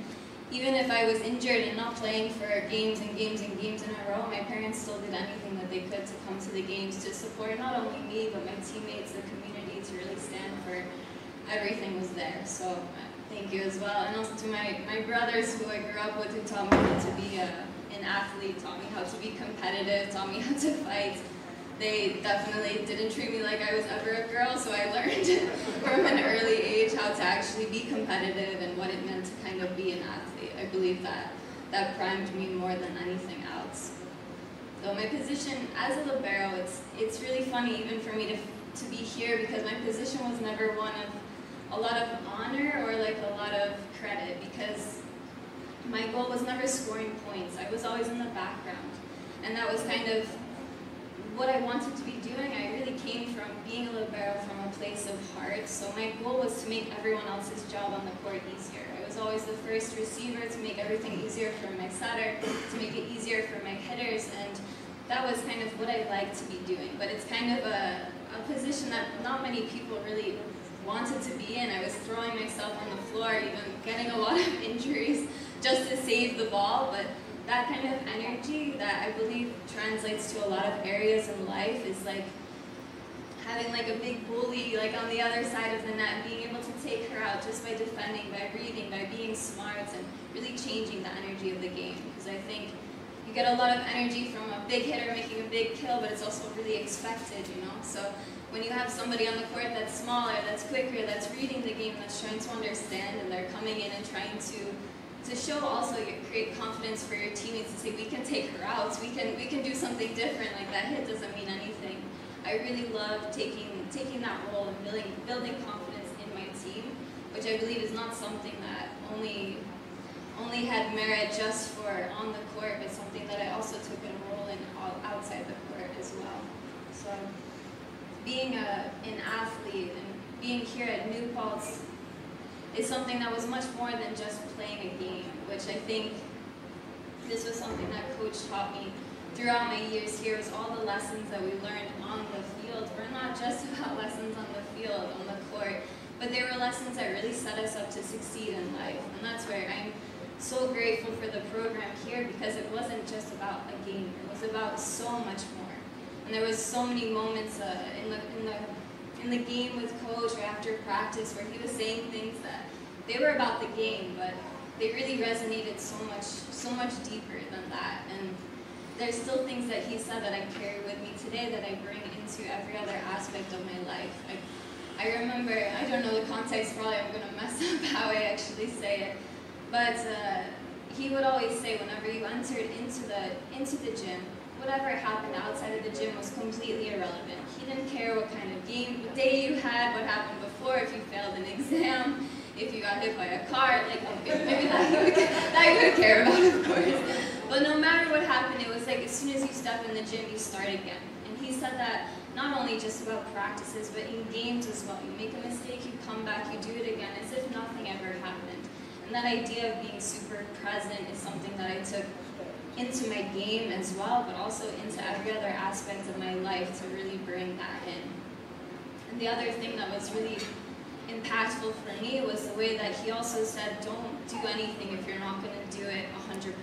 if I was injured and not playing for games and games and games in a row, my parents still did anything that they could to come to the games to support not only me, but my teammates, the community, to really stand for everything was there. So Thank you as well. And also to my brothers who I grew up with who taught me how to be an athlete, taught me how to be competitive, taught me how to fight. They definitely didn't treat me like I was ever a girl, so I learned from an early age how to actually be competitive and what it meant to kind of be an athlete. I believe that primed me more than anything else. So my position as a libero, it's really funny even for me to be here because my position was never one of a lot of honor or like a lot of credit because my goal was never scoring points. I was always in the background. And that was kind of what I wanted to be doing. I really came from being a libero from a place of heart. So my goal was to make everyone else's job on the court easier. I was always the first receiver to make everything easier for my setter, to make it easier for my hitters, and that was kind of what I liked to be doing. But it's kind of a position that not many people really wanted to be in. I was throwing myself on the floor, even getting a lot of injuries just to save the ball, but that kind of energy that I believe translates to a lot of areas in life is like having like a big bully like on the other side of the net and being able to take her out just by defending, by reading, by being smart and really changing the energy of the game. Because I think you get a lot of energy from a big hitter making a big kill, but it's also really expected, you know? So when you have somebody on the court that's smaller, that's quicker, that's reading the game, that's trying to understand, and they're coming in and trying to show also, you create confidence for your teammates to say, we can take her out, we can do something different, like that hit doesn't mean anything. I really love taking that role and building confidence in my team, which I believe is not something that only had merit just for on the court, but something that I also took a role in outside the court as well. So being an athlete and being here at New Paltz is something that was much more than just playing a game, which I think this was something that Coach taught me throughout my years here, was all the lessons that we learned on the field were not just about lessons on the field, on the court, but they were lessons that really set us up to succeed in life. And that's where I'm so grateful for the program here, because it wasn't just about a game, it was about so much more. And there was so many moments in the game with Coach or after practice where he was saying things that they were about the game, but they really resonated so much deeper than that. And there's still things that he said that I carry with me today that I bring into every other aspect of my life. I remember, I don't know the context, probably I'm going to mess up how I actually say it, but he would always say whenever you entered into the gym, whatever happened outside of the gym was completely irrelevant. He didn't care what kind of day you had, what happened before, if you failed an exam, if you got hit by a car, like maybe that you would care about, of course. But no matter what happened, it was like as soon as you step in the gym, you start again. And he said that not only just about practices, but in games as well. You make a mistake, you come back, you do it again, as if nothing ever happened. And that idea of being super present is something that I took into my game as well, but also into every other aspect of my life to really bring that in. And the other thing that was really impactful for me was the way that he also said, don't do anything if you're not going to do it 100%,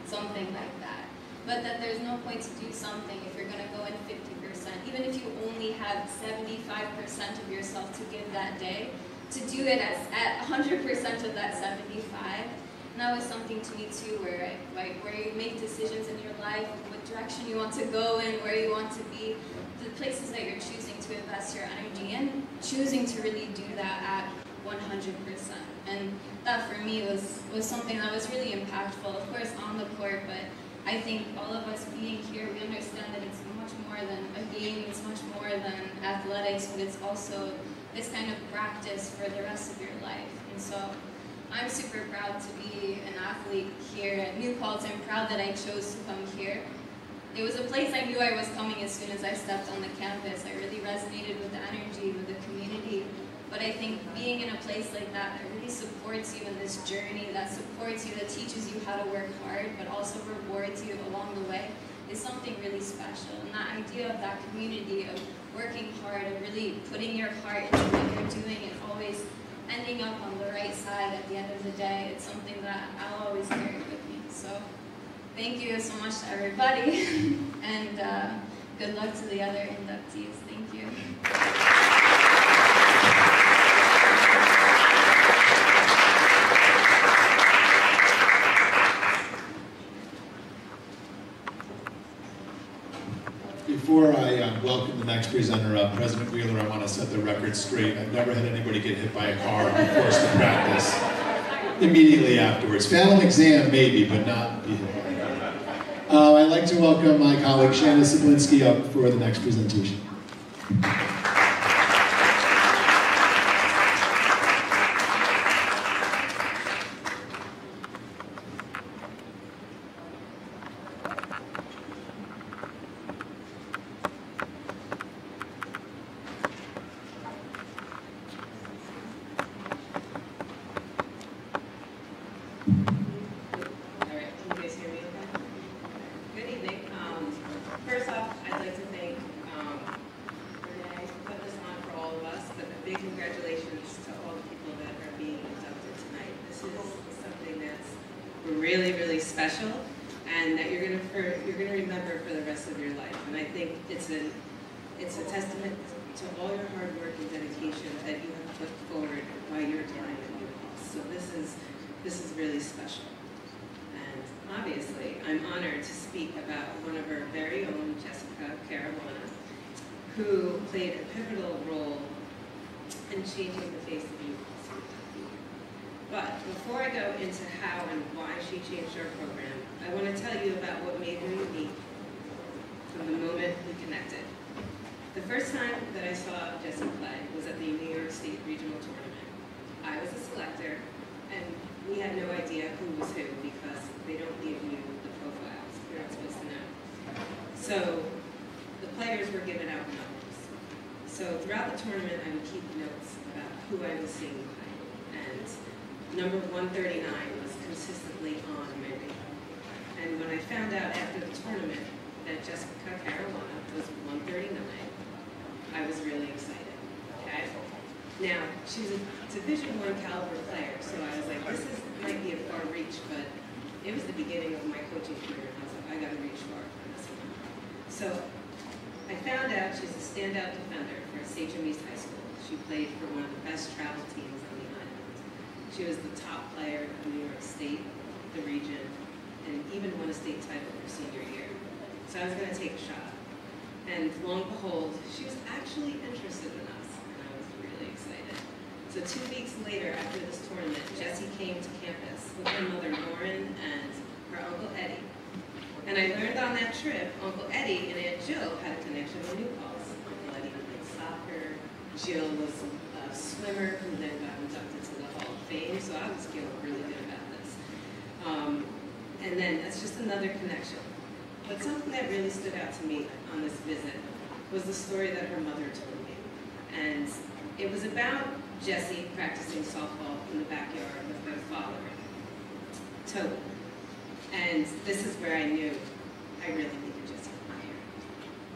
something like that. But that there's no point to do something if you're going to go in 50%, even if you only have 75% of yourself to give that day, to do it at 100% of that 75. And that was something to me too, where you make decisions in your life, what direction you want to go in, where you want to be, the places that you're choosing to invest your energy in, choosing to really do that at 100%. And that for me was something that was really impactful, of course on the court, but I think all of us being here, we understand that it's much more than a game, it's much more than athletics, but it's also this kind of practice for the rest of your life. And so I'm super proud to be an athlete here at New Paltz. I'm proud that I chose to come here. It was a place I knew I was coming as soon as I stepped on the campus. I really resonated with the energy, with the community. But I think being in a place like that really supports you in this journey, that supports you, that teaches you how to work hard, but also rewards you along the way, is something really special. And that idea of that community, of working hard, and really putting your heart into what you're doing, and always ending up on the right side at the end of the day, it's something that I'll always carry with me. So thank you so much to everybody, and good luck to the other inductees. Thank you. Before I welcome the next presenter up, President Wheeler, I want to set the record straight. I've never had anybody get hit by a car and forced to practice immediately afterwards. Fail an exam, maybe, but not be hit by a car. I'd like to welcome my colleague Shanna Sablinski up for the next presentation. Really special, and that you're gonna remember for the rest of your life. And I think it's a testament to all your hard work and dedication that you have put forward by your time at UPulse. So this is really special. And obviously, I'm honored to speak about one of our very own, Jessica Caruana, who played a pivotal role in changing the face of UPulse. But before I go into how and why she changed our program, I want to tell you about what made her unique from the moment we connected. The first time that I saw Jessie play was at the New York State Regional Tournament. I was a selector, and we had no idea who was who because they don't give you the profiles. You're not supposed to know. So the players were given out numbers. So throughout the tournament, I would keep notes about who I was seeing play. And number 139 was consistently on my radar. And when I found out after the tournament that Jessica Caruana was 139, I was really excited, okay? Now, she's a Division I caliber player, so I was like, might be a far reach, but it was the beginning of my coaching career, and I was like, I gotta reach far for this one. So I found out she's a standout defender for Sachem East High School. She played for one of the best travel teams on the island. She was the top player of New York State, the region, and even won a state title her senior year. So I was going to take a shot. And lo and behold, she was actually interested in us, and I was really excited. So 2 weeks later, after this tournament, Jessie came to campus with her mother Lauren and her Uncle Eddie. And I learned on that trip, Uncle Eddie and Aunt Jill had a connection with UPulse. Uncle Eddie played soccer. Jill was a swimmer who then got inducted to the Hall of Fame, so I was feeling really good about this. And then that's just another connection. But something that really stood out to me on this visit was the story that her mother told me. And it was about Jessie practicing softball in the backyard with her father, Toby. And this is where I knew I really needed Jessie here.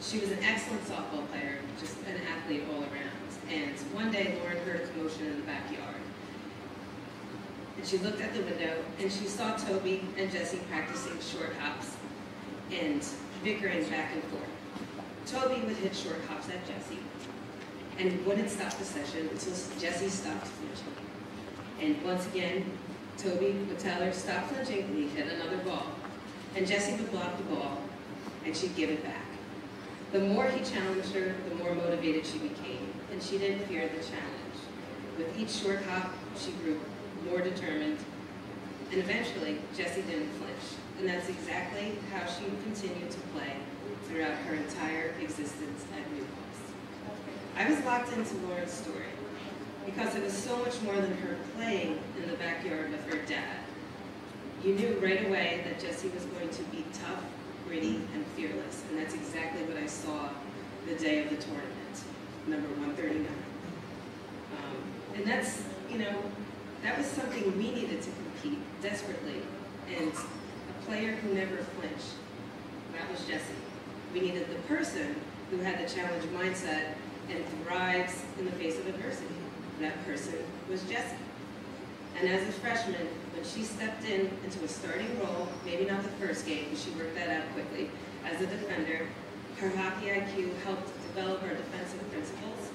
She was an excellent softball player, just an athlete all around. And one day, Lauren heard a commotion in the backyard. And she looked at the window, and she saw Toby and Jessie practicing short hops and bickering back and forth. Toby would hit short hops at Jessie, and wouldn't stop the session until Jessie stopped flinching. And once again, Toby would tell her, stop flinching, and he'd hit another ball. And Jessie would block the ball, and she'd give it back. The more he challenged her, the more motivated she became, and she didn't fear the challenge. With each short hop, she grew more determined, and eventually, Jessie didn't flinch. And that's exactly how she continued to play throughout her entire existence at UPulse. I was locked into Lauren's story because it was so much more than her playing in the backyard with her dad. You knew right away that Jessie was going to be tough, gritty, and fearless, and that's exactly what I saw the day of the tournament, number 139. And that's, that was something we needed to compete desperately, and a player who never flinched, that was Jessie. We needed the person who had the challenge mindset and thrives in the face of adversity. That person was Jessie. And as a freshman, when she stepped into a starting role, maybe not the first game, but she worked that out quickly, as a defender, her hockey IQ helped develop our defensive principles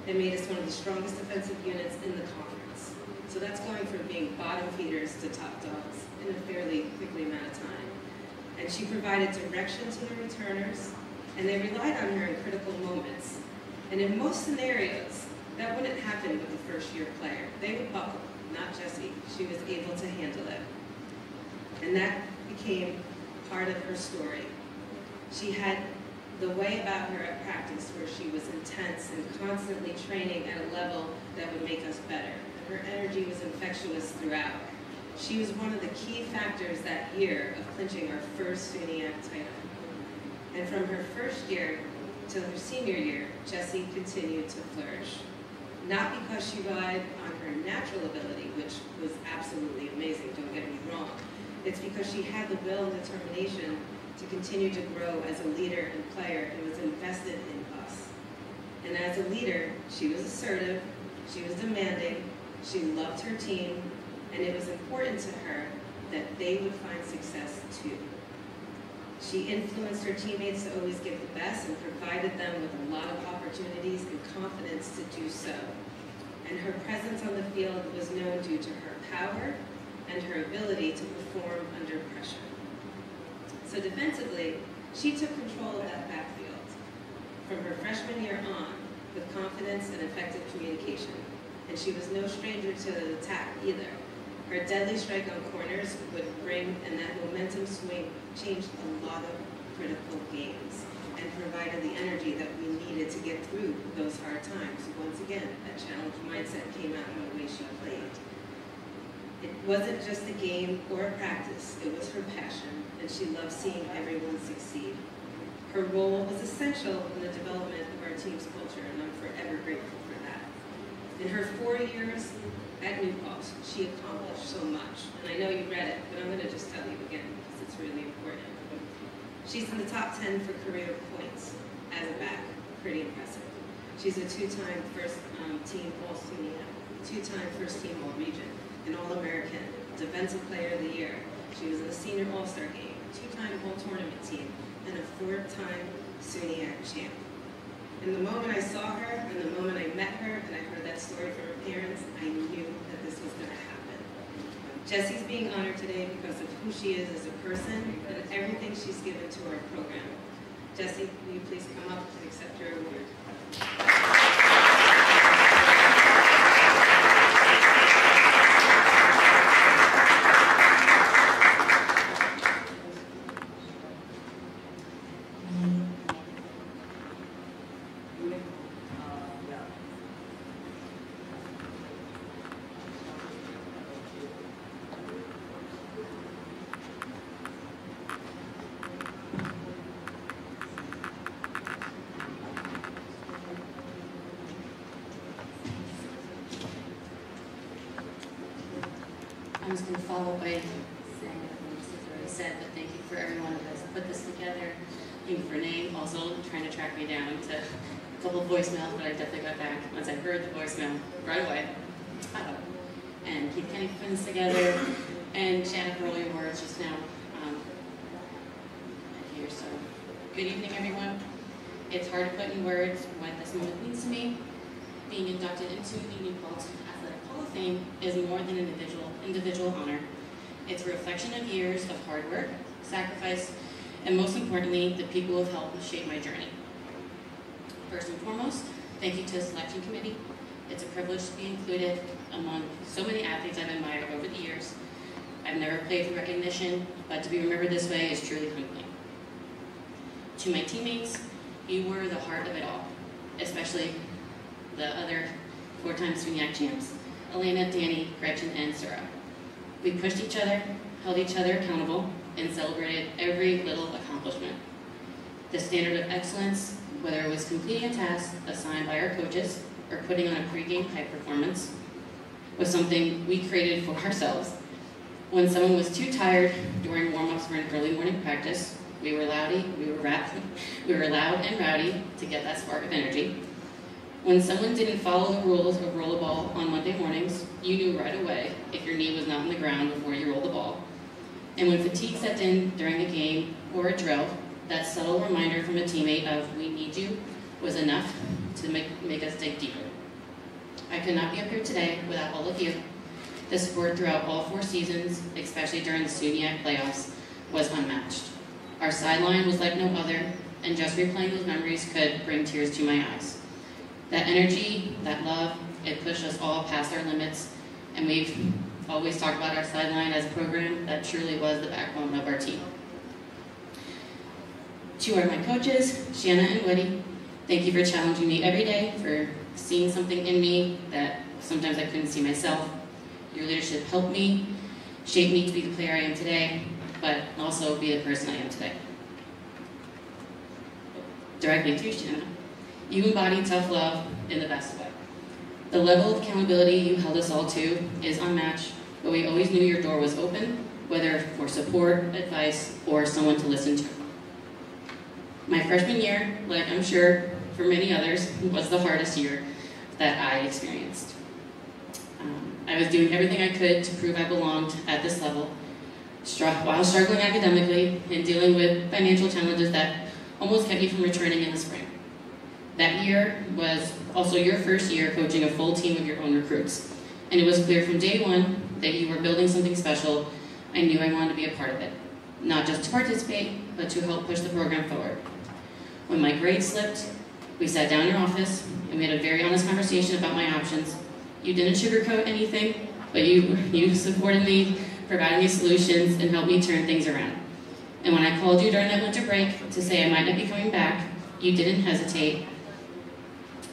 and made us one of the strongest defensive units in the conference. So that's going from being bottom feeders to top dogs in a fairly quickly amount of time. And she provided direction to the returners, and they relied on her in critical moments. And in most scenarios, that wouldn't happen with a first-year player. They would buckle, not Jessie. She was able to handle it. And that became part of her story. She had the way about her at practice where she was intense and constantly training at a level that would make us better. Her energy was infectious throughout. She was one of the key factors that year of clinching our first SUNYAC title. And from her first year to her senior year, Jessie continued to flourish. Not because she relied on her natural ability, which was absolutely amazing, don't get me wrong. It's because she had the will and determination to continue to grow as a leader and player and was invested in us. And as a leader, she was assertive, she was demanding, she loved her team, and it was important to her that they would find success too. She influenced her teammates to always give the best and provided them with a lot of opportunities and confidence to do so. And her presence on the field was known due to her power and her ability to perform under pressure. So defensively, she took control of that backfield from her freshman year on with confidence and effective communication. And she was no stranger to the attack either. Her deadly strike on corners would bring, and that momentum swing changed a lot of critical games and provided the energy that we needed to get through those hard times. Once again, that challenge mindset came out in the way she played. It wasn't just a game or a practice, it was her passion, and she loved seeing everyone succeed. Her role was essential in the development of our team's culture, and I'm forever grateful for that. In her 4 years at New Paltz, she accomplished so much. And I know you read it, but I'm going to just tell you again because it's really important. She's in the top 10 for career points as a back. Pretty impressive. She's a two-time first team All-SUNYAC, two-time first team All-Region, an All-American, Defensive Player of the Year. She was in the Senior All-Star Game, two-time All-Tournament team, and a four-time SUNYAC champ. And the moment I saw her, and the moment I met her, and I heard that story from her parents, I knew that this was going to happen. Jessie's being honored today because of who she is as a person and everything she's given to our program. Jessie, will you please come up and accept your award? I'm just going to follow by saying everything Mrs. already said, but thank you for everyone who has put this together. Thank you for Renee, also trying to track me down to a couple of voicemails, but I definitely got back once I heard the voicemail right away. And Keith Kenny putting this together, and Shannon for all your words just now here. So, good evening, everyone. It's hard to put in words what this moment means to me. Being inducted into the New Paltz Athletic Hall of Fame is more than an individual honor. It's a reflection of years of hard work, sacrifice, and most importantly, the people who have helped shape my journey. First and foremost, thank you to the selection committee. It's a privilege to be included among so many athletes I've admired over the years. I've never played for recognition, but to be remembered this way is truly humbling. To my teammates, you were the heart of it all, especially the other four-time SUNYAC champs, Elena, Danny, Gretchen, and Sarah. We pushed each other, held each other accountable, and celebrated every little accomplishment. The standard of excellence, whether it was completing a task assigned by our coaches or putting on a pregame high performance, was something we created for ourselves. When someone was too tired during warm-ups for an early morning practice, we were loud and rowdy to get that spark of energy. When someone didn't follow the rules of roll a ball on Monday mornings, you knew right away if your knee was not on the ground before you rolled the ball. And when fatigue set in during a game or a drill, that subtle reminder from a teammate of "we need you" was enough to make us dig deeper. I could not be up here today without all of you. The support throughout all 4 seasons, especially during the SUNYAC playoffs, was unmatched. Our sideline was like no other, and just replaying those memories could bring tears to my eyes. That energy, that love, it pushed us all past our limits, and we've always talked about our sideline as a program that truly was the backbone of our team. To my coaches, Shanna and Woody, thank you for challenging me every day, for seeing something in me that sometimes I couldn't see myself. Your leadership helped me, shaped me to be the player I am today, but also be the person I am today. Directly to Shanna, you embody tough love in the best way. The level of accountability you held us all to is unmatched, but we always knew your door was open, whether for support, advice, or someone to listen to. My freshman year, like I'm sure for many others, was the hardest year that I experienced. I was doing everything I could to prove I belonged at this level, while struggling academically and dealing with financial challenges that almost kept me from returning in the spring. That year was also your first year coaching a full team of your own recruits, and it was clear from day one that you were building something special. I knew I wanted to be a part of it, not just to participate, but to help push the program forward. When my grades slipped, we sat down in your office and we had a very honest conversation about my options. You didn't sugarcoat anything, but you supported me, provided me solutions, and helped me turn things around. And when I called you during that winter break to say I might not be coming back, you didn't hesitate.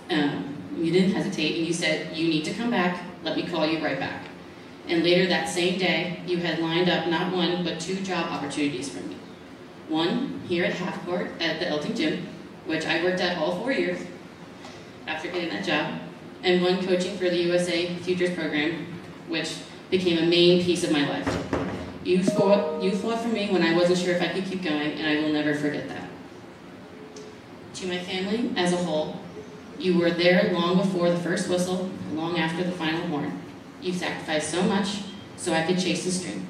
And you said, you need to come back, let me call you right back. And later that same day, you had lined up not one, but 2 job opportunities for me. One here at Half Court at the Elting Gym, which I worked at all 4 years after getting that job, and one coaching for the USA Futures program, which became a main piece of my life. You fought for me when I wasn't sure if I could keep going, and I will never forget that. To my family as a whole, you were there long before the first whistle, long after the final horn. You sacrificed so much so I could chase the stream.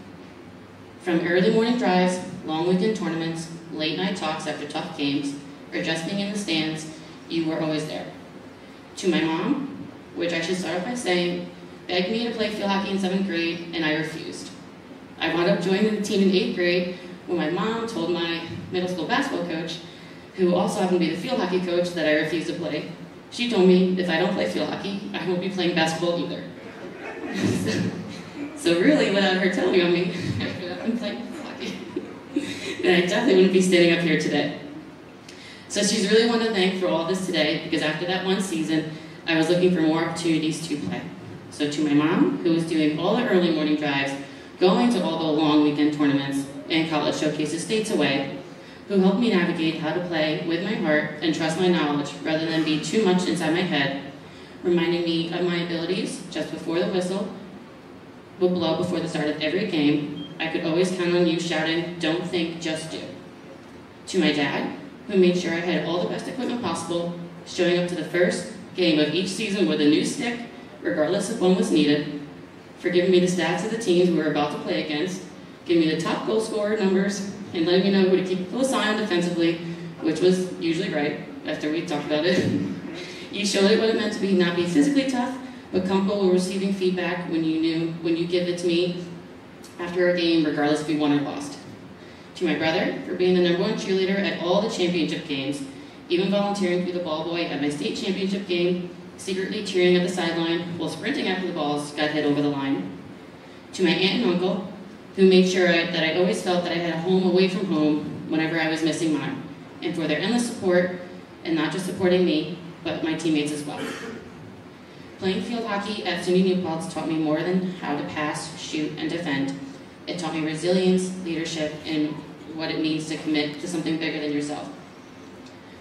From early morning drives, long weekend tournaments, late night talks after tough games, or just being in the stands, you were always there. To my mom, which I should start off by saying, begged me to play field hockey in 7th grade, and I refused. I wound up joining the team in 8th grade when my mom told my middle school basketball coach, who also happened to be the field hockey coach, that I refused to play. She told me if I don't play field hockey, I won't be playing basketball either. So really, without her telling on me, I've been playing hockey. Then I definitely wouldn't be standing up here today. So she's really one to thank for all this today, because after that one season, I was looking for more opportunities to play. So to my mom, who was doing all the early morning drives, going to all the long weekend tournaments and college showcases states away, who helped me navigate how to play with my heart and trust my knowledge rather than be too much inside my head, reminding me of my abilities just before the whistle would blow before the start of every game. I could always count on you shouting, "Don't think, just do." To my dad, who made sure I had all the best equipment possible, showing up to the first game of each season with a new stick, regardless of when was needed, for giving me the stats of the teams we were about to play against, giving me the top goal scorer numbers, and letting me know who to keep a close eye on defensively, which was usually right after we talked about it. You showed it what it meant to not be physically tough, but comfortable with receiving feedback when you give it to me after a game, regardless if we won or lost. To my brother, for being the #1 cheerleader at all the championship games, even volunteering to be the ball boy at my state championship game, secretly cheering at the sideline while sprinting after the balls got hit over the line. To my aunt and uncle, who made sure that I always felt that I had a home away from home whenever I was missing mine, and for their endless support, and not just supporting me, but my teammates as well. Playing field hockey at SUNY New Paltz taught me more than how to pass, shoot, and defend. It taught me resilience, leadership, and what it means to commit to something bigger than yourself.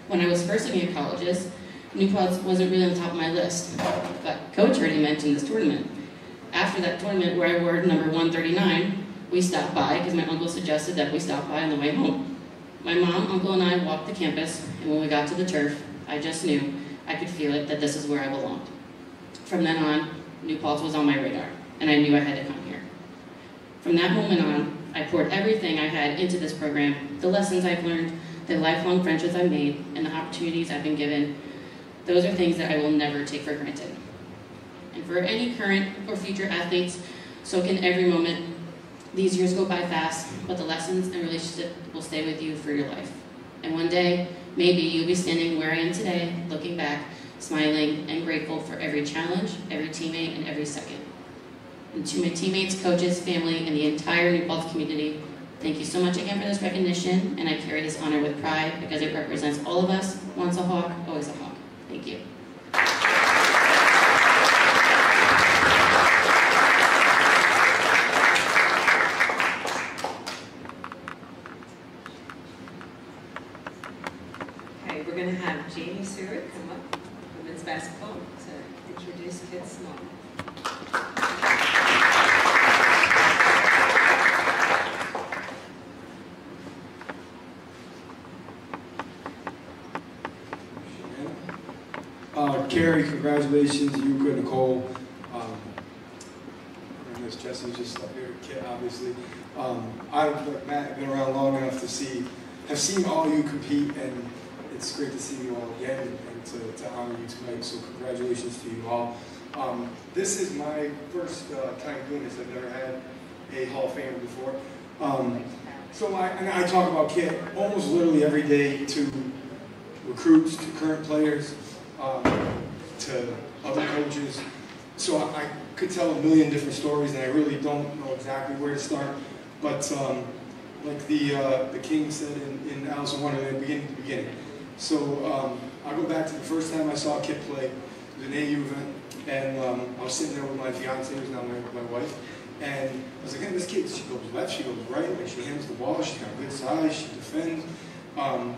When I was first looking at colleges, New Paltz wasn't really on the top of my list, but Coach already mentioned this tournament. After that tournament where I wore number 139, we stopped by because my uncle suggested that we stop by on the way home. My mom, uncle, and I walked the campus, and when we got to the turf, I just knew, I could feel it, that this is where I belonged. From then on, New Paltz was on my radar, and I knew I had to come here. From that moment on, I poured everything I had into this program, the lessons I've learned, the lifelong friendships I've made, and the opportunities I've been given. Those are things that I will never take for granted. And for any current or future athletes, soak in every moment. These years go by fast, but the lessons and relationships will stay with you for your life. And one day, maybe you'll be standing where I am today, looking back, smiling and grateful for every challenge, every teammate, and every second. And to my teammates, coaches, family, and the entire New Paltz community, thank you so much again for this recognition, and I carry this honor with pride because it represents all of us. Once a Hawk, always a Hawk. Thank you. Okay, we're going to have Jamie Stewart come up, women's basketball, to introduce Kit Small. Carrie, congratulations, Yuka, Nicole. Miss Jessie's just up here, Kit, obviously. I, like Matt, have been around long enough to have seen all you compete, and it's great to see you all again and to honor you tonight, so congratulations to you all. This is my first time doing this. I've never had a Hall of Famer before. So I talk about Kit almost literally every day to recruits, to current players, to other coaches. So I could tell a million different stories, and I really don't know exactly where to start. But like the King said in Alice in Wonderland, beginning to beginning. So I'll go back to the first time I saw Kit play. It was an AU event, and I was sitting there with my fiance, who's now my wife, and I was like, hey, this kid, she goes left, she goes right, like she handles the ball, she's got good size, she defends. And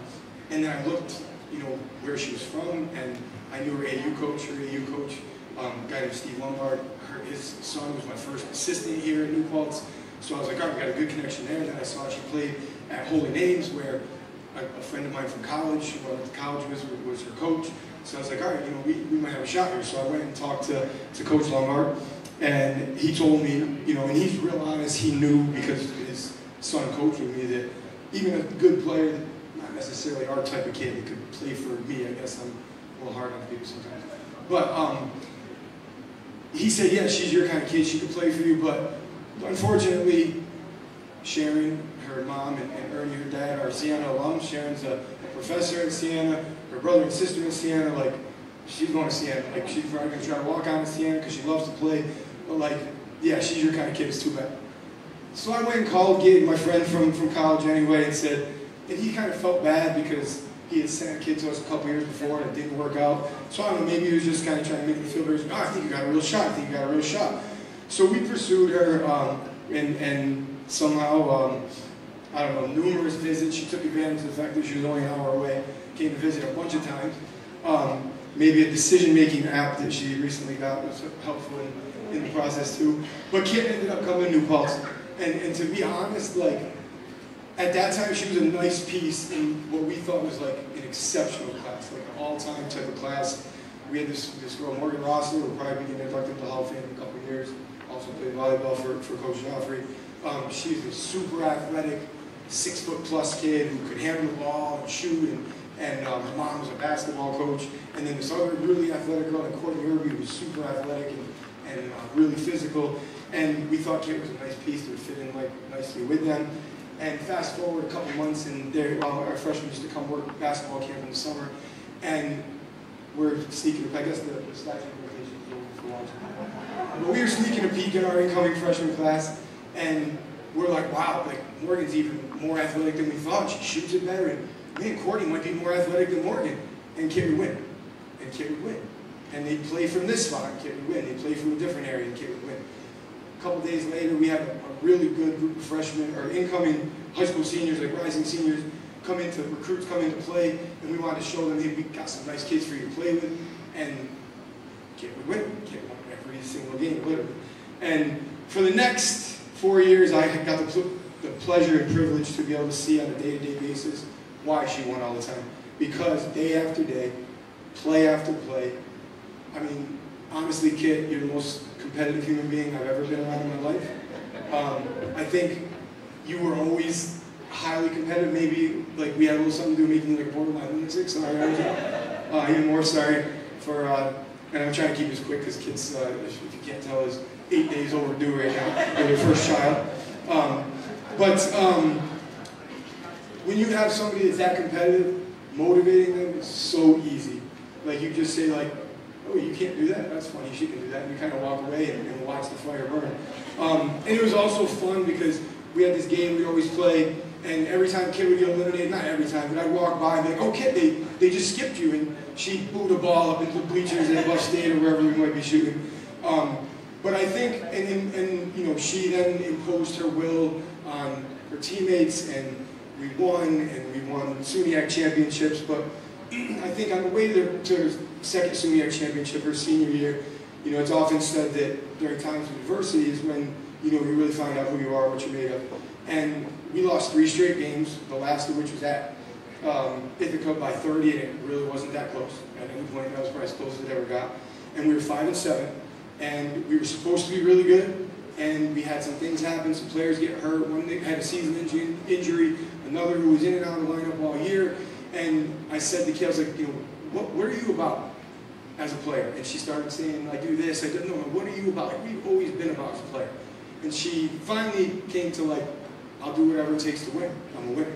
then I looked, you know, where she was from, and I knew her AU coach, a guy named Steve Lombard. His son was my first assistant here at New Paltz. So I was like, all right, we got a good connection there. And then I saw she played at Holy Names, where a friend of mine from college, who I went to college with, was her coach. So I was like, all right, you know, we might have a shot here. So I went and talked to Coach Lombard, and he told me, you know, and he's real honest, he knew because his son coaching me that even a good player, not necessarily our type of kid that could play for me, I guess I'm a little hard on people sometimes. But he said, yeah, she's your kind of kid, she could play for you, but unfortunately, Sharon, her mom, and Ernie, her dad, are Siena alums. Sharon's a professor at Siena, her brother and sister in Siena, like, she's going to Siena. Like, she's probably going to try to walk on to Siena because she loves to play, but like, yeah, she's your kind of kid, it's too bad. So I went and called Gabe, my friend from college anyway, and said, and he kind of felt bad because he had sent a kid to us a couple years before and it didn't work out. So I don't know, maybe he was just kind of trying to make me feel very, oh, I think you got a real shot, I think you got a real shot. So we pursued her, and somehow, I don't know, numerous visits. She took advantage of the fact that she was only an hour away, came to visit a bunch of times. Maybe a decision-making app that she recently got was helpful in the process too. But Kit ended up coming to New Paltz. And to be honest, like, at that time, she was a nice piece in what we thought was like an exceptional class, like an all-time type of class. We had this girl, Morgan Rossler, who will probably be getting inducted to the Hall of Fame in a couple of years. Also played volleyball for Coach Joffrey. She's a super athletic, 6'+ kid who could handle the ball and shoot, and her mom was a basketball coach. And then this other really athletic girl, Courtney Irby, who was super athletic and really physical. And we thought Kit was a nice piece that would fit in like nicely with them. And fast forward a couple months, and our freshmen used to come work basketball camp in the summer, and we're sneaking, I guess the statute of limitations for watching. But we were sneaking a peek at our incoming freshman class, and we're like, wow, like Morgan's even more athletic than we thought. She shoots it better, and man, Courtney might be more athletic than Morgan. And Kit would win, and Kit would win. And they'd play from this spot, and Kit would win. They'd play from a different area, and Kit would win. A couple days later, we had a really good group of freshmen, or incoming high school seniors, like rising seniors, recruits come in to play, and we wanted to show them, hey, we got some nice kids for you to play with, and Kit would win. Kit won every single game, literally. And for the next 4 years, I got the pleasure and privilege to be able to see on a day-to-day basis why she won all the time. Because day after day, play after play, I mean, honestly, Kit, you're the most competitive human being I've ever been around in my life. I think you were always highly competitive. Maybe like we had a little something to do making you like borderline lunatic. Sorry, even more sorry for. And I'm trying to keep this quick because kids, if you can't tell, is 8 days overdue right now for their first child. when you have somebody that's that competitive, motivating them is so easy. Like you just say like, oh, you can't do that? That's funny, she can do that. And you kind of walk away and watch the fire burn. And it was also fun because we had this game we'd always play, and every time Kit would get eliminated, not every time, but I'd walk by and be like, oh Kit, they just skipped you, and she'd boot a ball up into the bleachers at Buff State or wherever we might be shooting. But I think, and you know, she then imposed her will on her teammates, and we won SUNYAC championships. But I think on the way to the second SUNYAC championship, her senior year, you know, it's often said that during times of adversity is when, you know, you really find out who you are, what you're made of. And we lost 3 straight games, the last of which was at Ithaca by 30, and it really wasn't that close. At any point, that was probably as close as it ever got. And we were 5-7, and we were supposed to be really good, and we had some things happen, some players get hurt, one had a season injury, another who was in and out of the lineup all year, and I said to Kay, I was like, you know, what are you about as a player? And she started saying, I do this, I don't know, what are you about? Like, we've always been about as a player. And she finally came to like, I'll do whatever it takes to win. I'm a winner.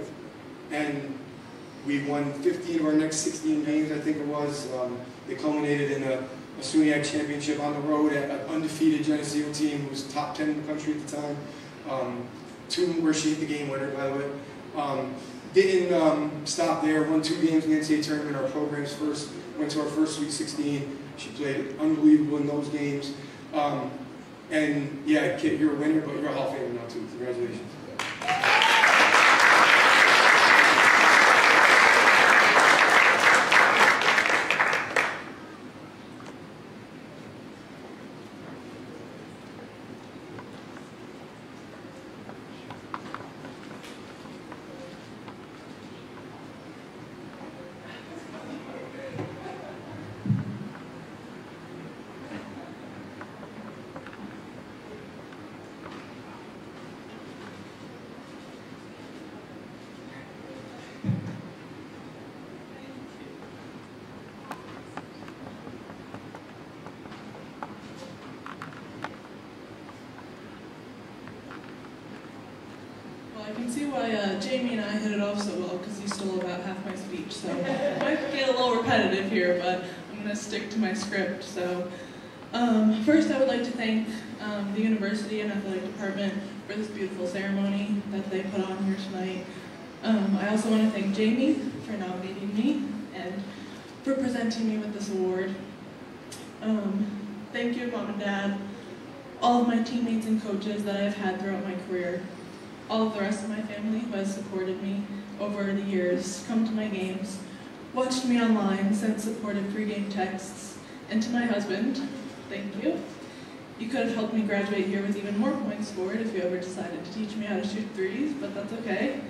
And we won 15 of our next 16 games, I think it was. They culminated in a SUNYAC championship on the road at an undefeated Geneseo team who was top 10 in the country at the time. 2 where she hit the game winner, by the way. Didn't stop there, won 2 games in the NCAA tournament, our program's first, went to our first Sweet 16. She played unbelievable in those games. And yeah, Kit, you're a winner, but you're a Hall of Famer now too. Congratulations. I can see why Jamie and I hit it off so well, because he stole about half my speech. So I might get a little repetitive here, but I'm going to stick to my script. So first I would like to thank the university and athletic department for this beautiful ceremony that they put on here tonight. I also want to thank Jamie for nominating me and for presenting me with this award. Thank you, Mom and Dad, all of my teammates and coaches that I've had throughout my career, all of the rest of my family who has supported me over the years, come to my games, watched me online, sent supportive pregame texts, and to my husband, thank you. You could have helped me graduate here with even more points scored if you ever decided to teach me how to shoot threes, but that's okay.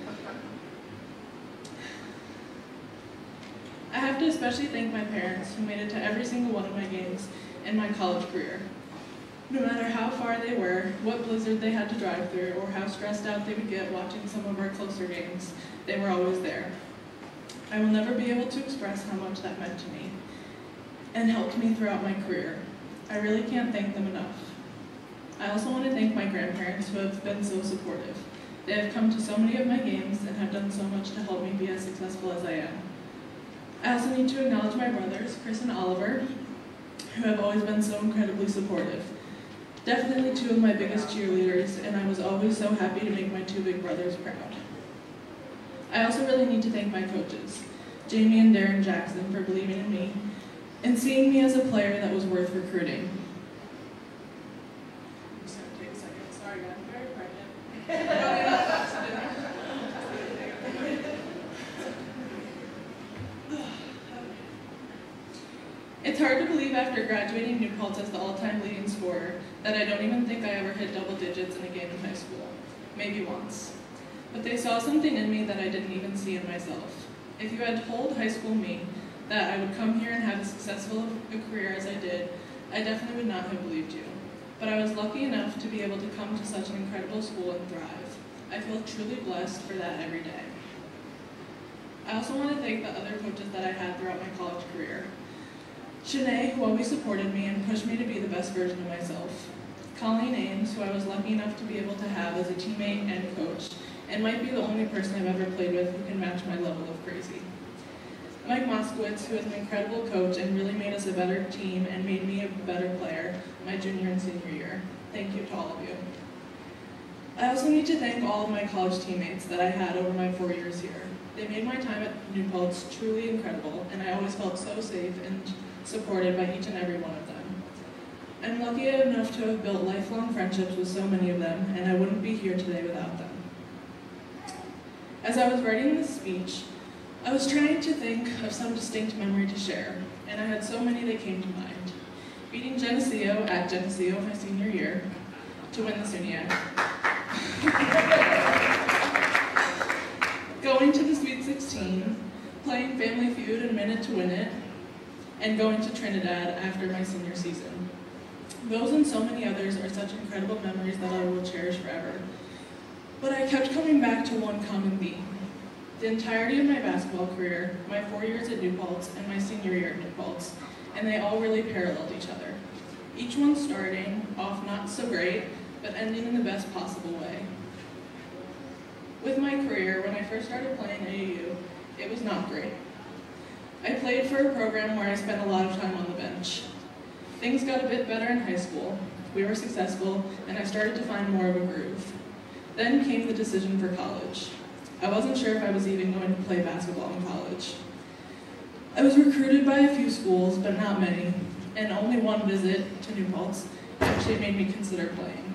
I have to especially thank my parents who made it to every single one of my games in my college career. No matter how far they were, what blizzard they had to drive through, or how stressed out they would get watching some of our closer games, they were always there. I will never be able to express how much that meant to me and helped me throughout my career. I really can't thank them enough. I also want to thank my grandparents who have been so supportive. They have come to so many of my games and have done so much to help me be as successful as I am. I also need to acknowledge my brothers, Chris and Oliver, who have always been so incredibly supportive. Definitely 2 of my biggest cheerleaders, and I was always so happy to make my 2 big brothers proud. I also really need to thank my coaches, Jamie and Darren Jackson, for believing in me and seeing me as a player that was worth recruiting. I'm just going to take a second. Sorry, guys, I'm very pregnant. It's hard to believe after graduating New Paltz as the all-time leading scorer that I don't even think I ever hit double digits in a game in high school. Maybe once. But they saw something in me that I didn't even see in myself. If you had told high school me that I would come here and have as successful a career as I did, I definitely would not have believed you. But I was lucky enough to be able to come to such an incredible school and thrive. I feel truly blessed for that every day. I also want to thank the other coaches that I had throughout my college career. Shanae, who always supported me and pushed me to be the best version of myself. Colleen Ames, who I was lucky enough to be able to have as a teammate and coach, and might be the only person I've ever played with who can match my level of crazy. Mike Moskowitz, who is an incredible coach and really made us a better team and made me a better player my junior and senior year. Thank you to all of you. I also need to thank all of my college teammates that I had over my 4 years here. They made my time at New Paltz truly incredible, and I always felt so safe and supported by each and every one of them. I'm lucky enough to have built lifelong friendships with so many of them, and I wouldn't be here today without them. As I was writing this speech, I was trying to think of some distinct memory to share, and I had so many that came to mind. Beating Geneseo at Geneseo my senior year to win the SUNYAC. Going to the Sweet 16, playing Family Feud and Minute to Win It, and going to Trinidad after my senior season. Those and so many others are such incredible memories that I will cherish forever. But I kept coming back to one common theme. The entirety of my basketball career, my 4 years at New Paltz and my senior year at New Paltz, and they all really paralleled each other. Each one starting off not so great, but ending in the best possible way. With my career, when I first started playing AAU, it was not great. I played for a program where I spent a lot of time on the bench. Things got a bit better in high school, we were successful, and I started to find more of a groove. Then came the decision for college. I wasn't sure if I was even going to play basketball in college. I was recruited by a few schools, but not many, and only one visit to New Paltz actually made me consider playing.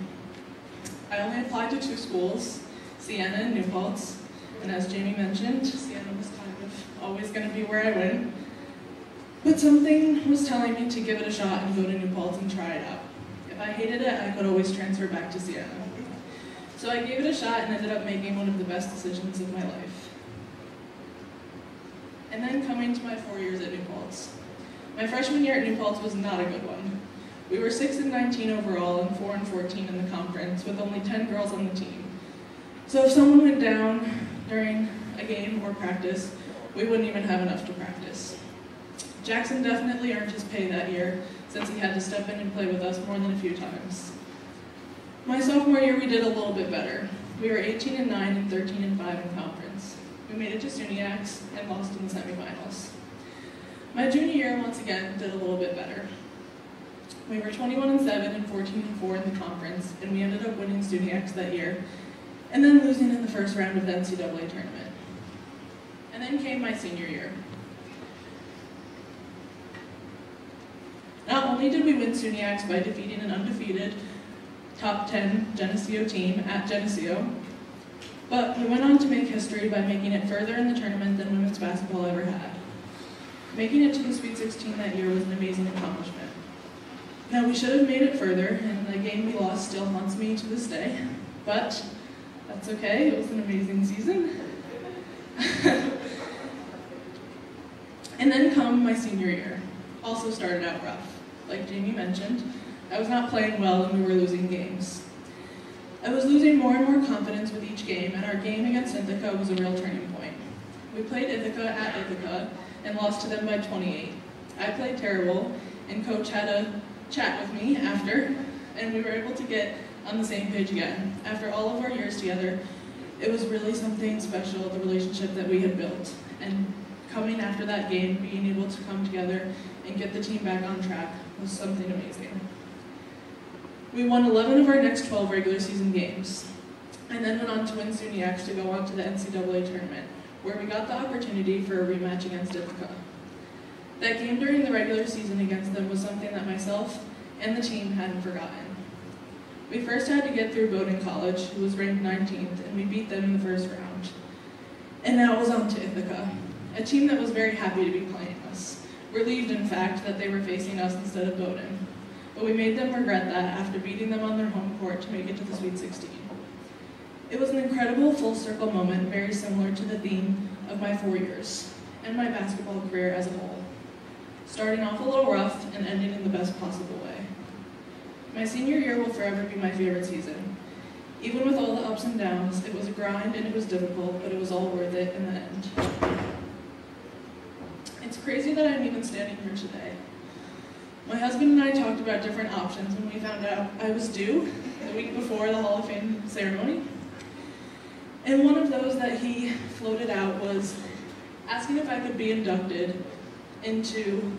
I only applied to 2 schools, Siena and New Paltz, and as Jamie mentioned, Siena was kind of always going to be where I went, but something was telling me to give it a shot and go to New Paltz and try it out. If I hated it, I could always transfer back to Siena. So I gave it a shot and ended up making one of the best decisions of my life. And then coming to my 4 years at New Paltz. My freshman year at New Paltz was not a good one. We were 6-19 overall and 4-14 in the conference, with only 10 girls on the team. So if someone went down during a game or practice, we wouldn't even have enough to practice. Jackson definitely earned his pay that year, since he had to step in and play with us more than a few times. My sophomore year, we did a little bit better. We were 18-9 and 13-5 in conference. We made it to SUNYACs and lost in the semifinals. My junior year, once again, did a little bit better. We were 21-7 and 14-4 in the conference, and we ended up winning SUNYACs that year, and then losing in the first round of the NCAA tournament. And then came my senior year. Not only did we win SUNYACs by defeating an undefeated top 10 Geneseo team at Geneseo, but we went on to make history by making it further in the tournament than women's basketball ever had. Making it to the Sweet 16 that year was an amazing accomplishment. Now, we should have made it further, and the game we lost still haunts me to this day, but that's okay, it was an amazing season. And then come my senior year. Also started out rough. Like Jamie mentioned, I was not playing well and we were losing games. I was losing more and more confidence with each game, and our game against Ithaca was a real turning point. We played Ithaca at Ithaca and lost to them by 28. I played terrible, and Coach had a chat with me after, and we were able to get on the same page again. After all of our years together, it was really something special, the relationship that we had built. And coming after that game, being able to come together and get the team back on track was something amazing. We won 11 of our next 12 regular season games, and then went on to win SUNYACs to go on to the NCAA tournament, where we got the opportunity for a rematch against Ithaca. That game during the regular season against them was something that myself and the team hadn't forgotten. We first had to get through Bowdoin College, who was ranked 19th, and we beat them in the first round. And now it was on to Ithaca, a team that was very happy to be playing us, relieved in fact that they were facing us instead of Bowdoin. But we made them regret that after beating them on their home court to make it to the Sweet 16. It was an incredible full circle moment, very similar to the theme of my 4 years, and my basketball career as a whole. Starting off a little rough and ending in the best possible way. My senior year will forever be my favorite season. Even with all the ups and downs, it was a grind and it was difficult, but it was all worth it in the end. It's crazy that I'm even standing here today. My husband and I talked about different options when we found out I was due the week before the Hall of Fame ceremony. And one of those that he floated out was asking if I could be inducted into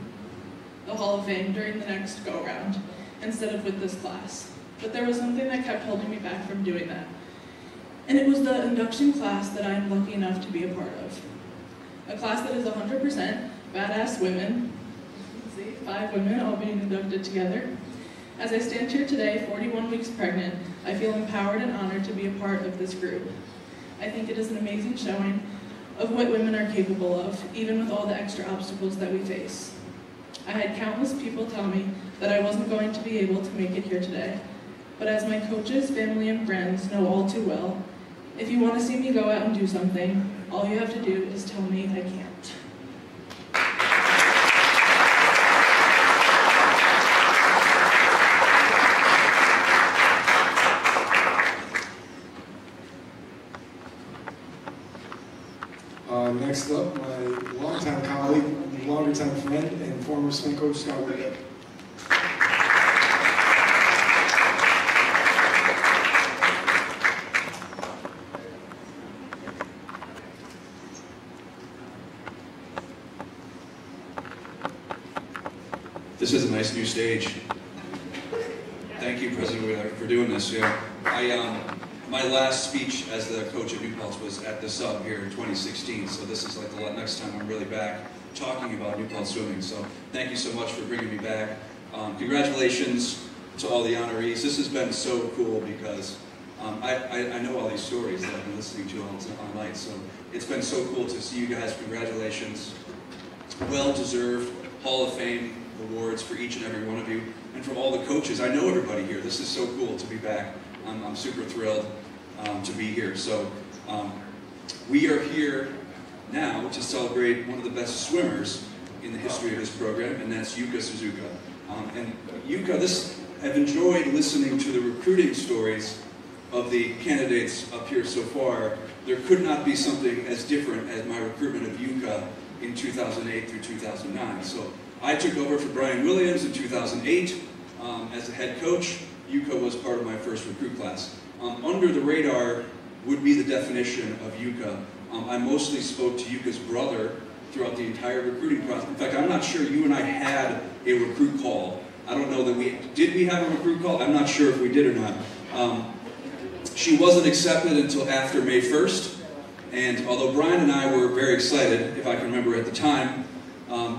the Hall of Fame during the next go-around instead of with this class. But there was something that kept holding me back from doing that. And it was the induction class that I am lucky enough to be a part of. A class that is 100% badass women. See, 5 women all being inducted together. As I stand here today, 41 weeks pregnant, I feel empowered and honored to be a part of this group. I think it is an amazing showing of what women are capable of, even with all the extra obstacles that we face. I had countless people tell me that I wasn't going to be able to make it here today. But as my coaches, family, and friends know all too well, if you want to see me go out and do something, all you have to do is tell me I can't. Next up, my longtime colleague, longer-time friend, and former swim coach, Scott Whitney. This is a nice new stage. Thank you, President Wheeler, for doing this. Yeah, my last speech as the coach at New Paltz was at the sub here in 2016, so this is like the next time I'm really back talking about New Paltz swimming. So thank you so much for bringing me back. Congratulations to all the honorees. This has been so cool because I know all these stories that I've been listening to all night, so it's been so cool to see you guys. Congratulations. Well-deserved Hall of Fame awards for each and every one of you, and from all the coaches. I know everybody here. This is so cool to be back. I'm super thrilled to be here. So we are here now to celebrate one of the best swimmers in the history of this program, and that's Yuka Suzuka. And Yuka, I've enjoyed listening to the recruiting stories of the candidates up here so far. There could not be something as different as my recruitment of Yuka in 2008 through 2009. So I took over for Brian Williams in 2008 as the head coach. Yuka was part of my first recruit class. Under the radar would be the definition of Yuka. I mostly spoke to Yuka's brother throughout the entire recruiting process. In fact, I'm not sure you and I had a recruit call. I don't know that did we have a recruit call? I'm not sure if we did or not. She wasn't accepted until after May 1st, and although Brian and I were very excited, if I can remember at the time,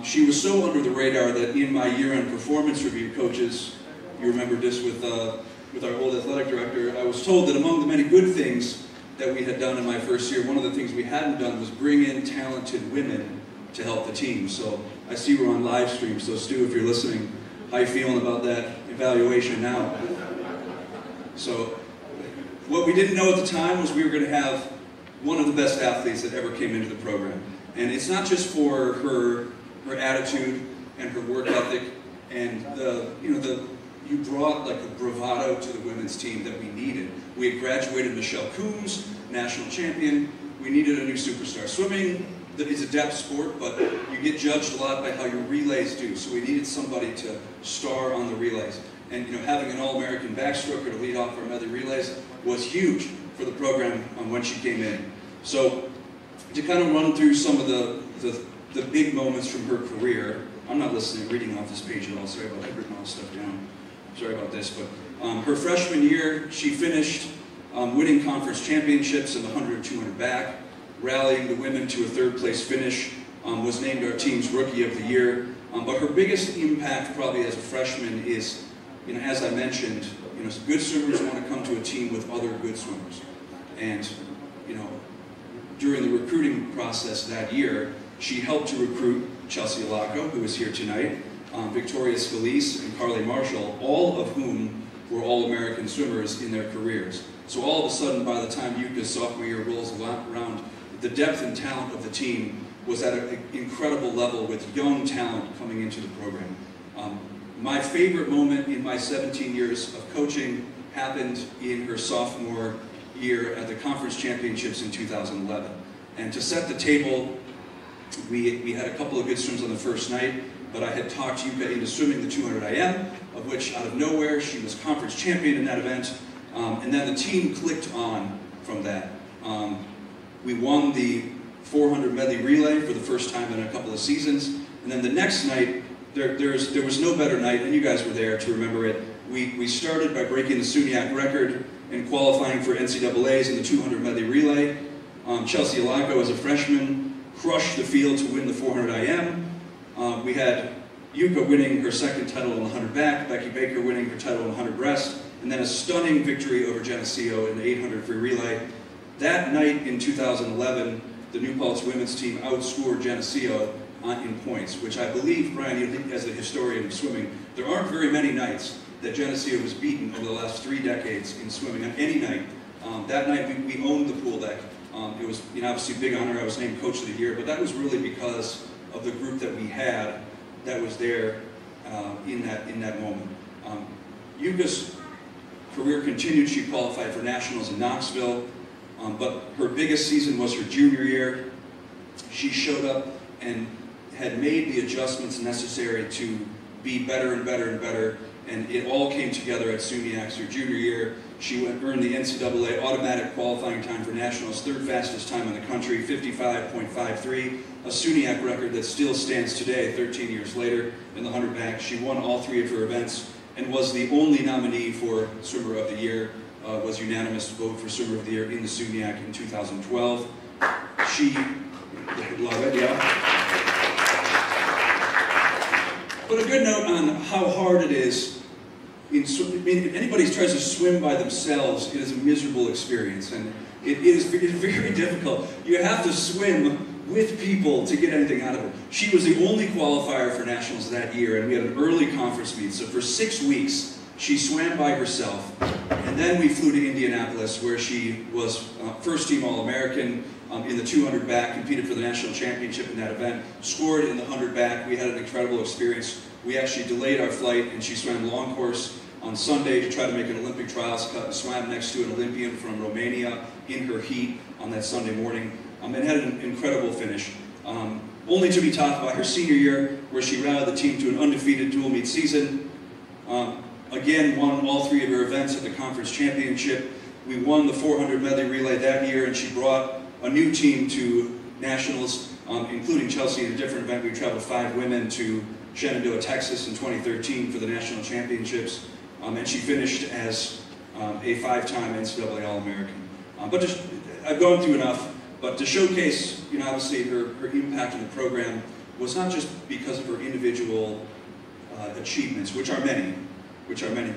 she was so under the radar that in my year-end performance review, coaches, you remember this with our old athletic director, I was told that among the many good things that we had done in my first year, one of the things we hadn't done was bring in talented women to help the team. So I see we're on live stream, so Stu, if you're listening, how you feeling about that evaluation now? So what we didn't know at the time was we were going to have one of the best athletes that ever came into the program. And it's not just for her attitude and her work ethic and you brought like a bravado to the women's team that we needed. We had graduated Michelle Coombs, national champion. We needed a new superstar. Swimming is a depth sport, but you get judged a lot by how your relays do. So we needed somebody to star on the relays. And having an All-American backstroker to lead off our medley relays was huge for the program when she came in. So to kind of run through some of the big moments from her career, I'm not reading off this page at all. Sorry about that. I've written all this stuff down. Sorry about this, but her freshman year, she finished winning conference championships in the 100 and 200 back, rallying the women to a third-place finish, was named our team's Rookie of the Year. But her biggest impact, probably as a freshman, is, as I mentioned, good swimmers want to come to a team with other good swimmers. And, during the recruiting process that year, she helped to recruit Chelsea Alaco, who is here tonight, Victoria Scalise, and Carly Marshall, all of whom were All-American swimmers in their careers. So all of a sudden, by the time Yuka's sophomore year rolls around, the depth and talent of the team was at an incredible level with young talent coming into the program. My favorite moment in my 17 years of coaching happened in her sophomore year at the conference championships in 2011. And to set the table, we had a couple of good swims on the first night, but I had talked Yuka into swimming the 200 IM, of which out of nowhere she was conference champion in that event, and then the team clicked on from that. We won the 400 medley relay for the first time in a couple of seasons. And then the next night, there was no better night, and you guys were there to remember it. We started by breaking the SUNYAC record and qualifying for NCAAs in the 200 medley relay. Chelsea Alaco, as a freshman, crushed the field to win the 400 IM. We had Yuka winning her second title in the 100 back, Becky Baker winning her title in the 100 breast, and then a stunning victory over Geneseo in the 800 free relay. That night in 2011, the New Paltz women's team outscored Geneseo in points, which I believe, Brian, you think as the historian of swimming, there aren't very many nights that Geneseo was beaten over the last 3 decades in swimming on any night. That night we owned the pool deck. It was obviously a big honor. I was named Coach of the Year, but that was really because of the group that we had that was there in that moment. Yuka's career continued. She qualified for nationals in Knoxville, but her biggest season was her junior year. She showed up and had made the adjustments necessary to be better and better and better, and it all came together at SUNYAC her junior year. She earned the NCAA automatic qualifying time for nationals, 3rd fastest time in the country, 55.53, a SUNYAC record that still stands today, 13 years later, in the 100 back. She won all 3 of her events and was the only nominee for Swimmer of the Year, was unanimous vote for Swimmer of the Year in the SUNYAC in 2012. She, love it, yeah. But a good note on how hard it is. If anybody tries to swim by themselves, it is a miserable experience, and it is very difficult. You have to swim with people to get anything out of it. She was the only qualifier for nationals that year, and we had an early conference meet. So for 6 weeks, she swam by herself, and then we flew to Indianapolis, where she was first team All-American in the 200 back, competed for the national championship in that event, scored in the 100 back. We had an incredible experience. We actually delayed our flight, and she swam long course on Sunday to try to make an Olympic trials cut, and swam next to an Olympian from Romania in her heat on that Sunday morning, and had an incredible finish. Only to be topped by her senior year, where she rallied the team to an undefeated dual meet season. Again, won all 3 of her events at the conference championship. We won the 400 medley relay that year, and she brought a new team to nationals, including Chelsea in a different event. We traveled 5 women to Shenandoah, Texas in 2013 for the national championships, and she finished as a 5-time NCAA All-American. I've gone through enough, but to showcase, obviously her impact in the program was not just because of her individual achievements, which are many,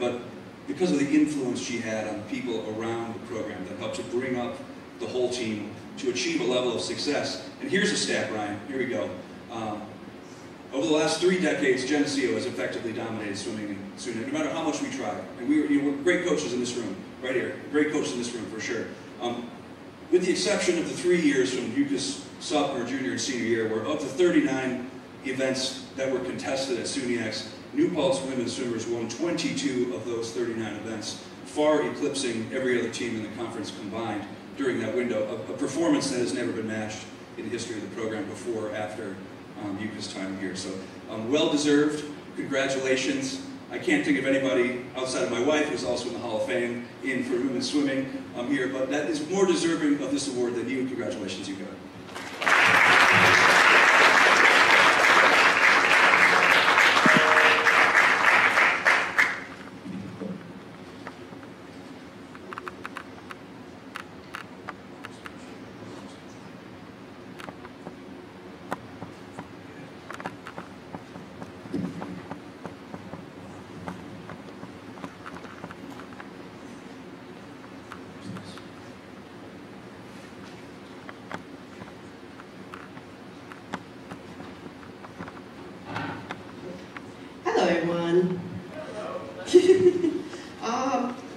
but because of the influence she had on people around the program that helped to bring up the whole team to achieve a level of success. And here's a stat, Ryan. Here we go. Over the last 3 decades, Geneseo has effectively dominated swimming in SUNYAC, no matter how much we try. And we're great coaches in this room, right here. Great coaches in this room, for sure. With the exception of the 3 years from Yuka's sophomore, junior, and senior year, where of the 39 events that were contested at SUNYAC, New Paltz women's swimmers won 22 of those 39 events, far eclipsing every other team in the conference combined during that window, a performance that has never been matched in the history of the program before or after Yuka's time here. So well-deserved, congratulations. I can't think of anybody outside of my wife who's also in the Hall of Fame for women's swimming here, but that is more deserving of this award than you. Congratulations, Yuka.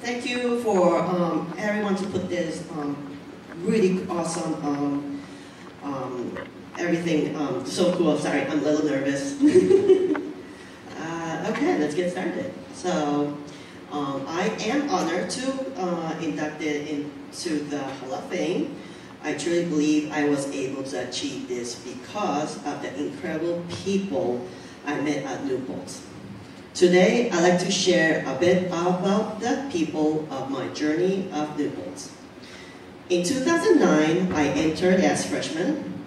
Thank you for everyone to put this really awesome everything so cool. Sorry, I'm a little nervous. Okay, let's get started. So I am honored to inducted into the Hall of Fame. I truly believe I was able to achieve this because of the incredible people I met at New Paltz. Today, I'd like to share a bit about the people of my journey of New Paltz. In 2009, I entered as freshman.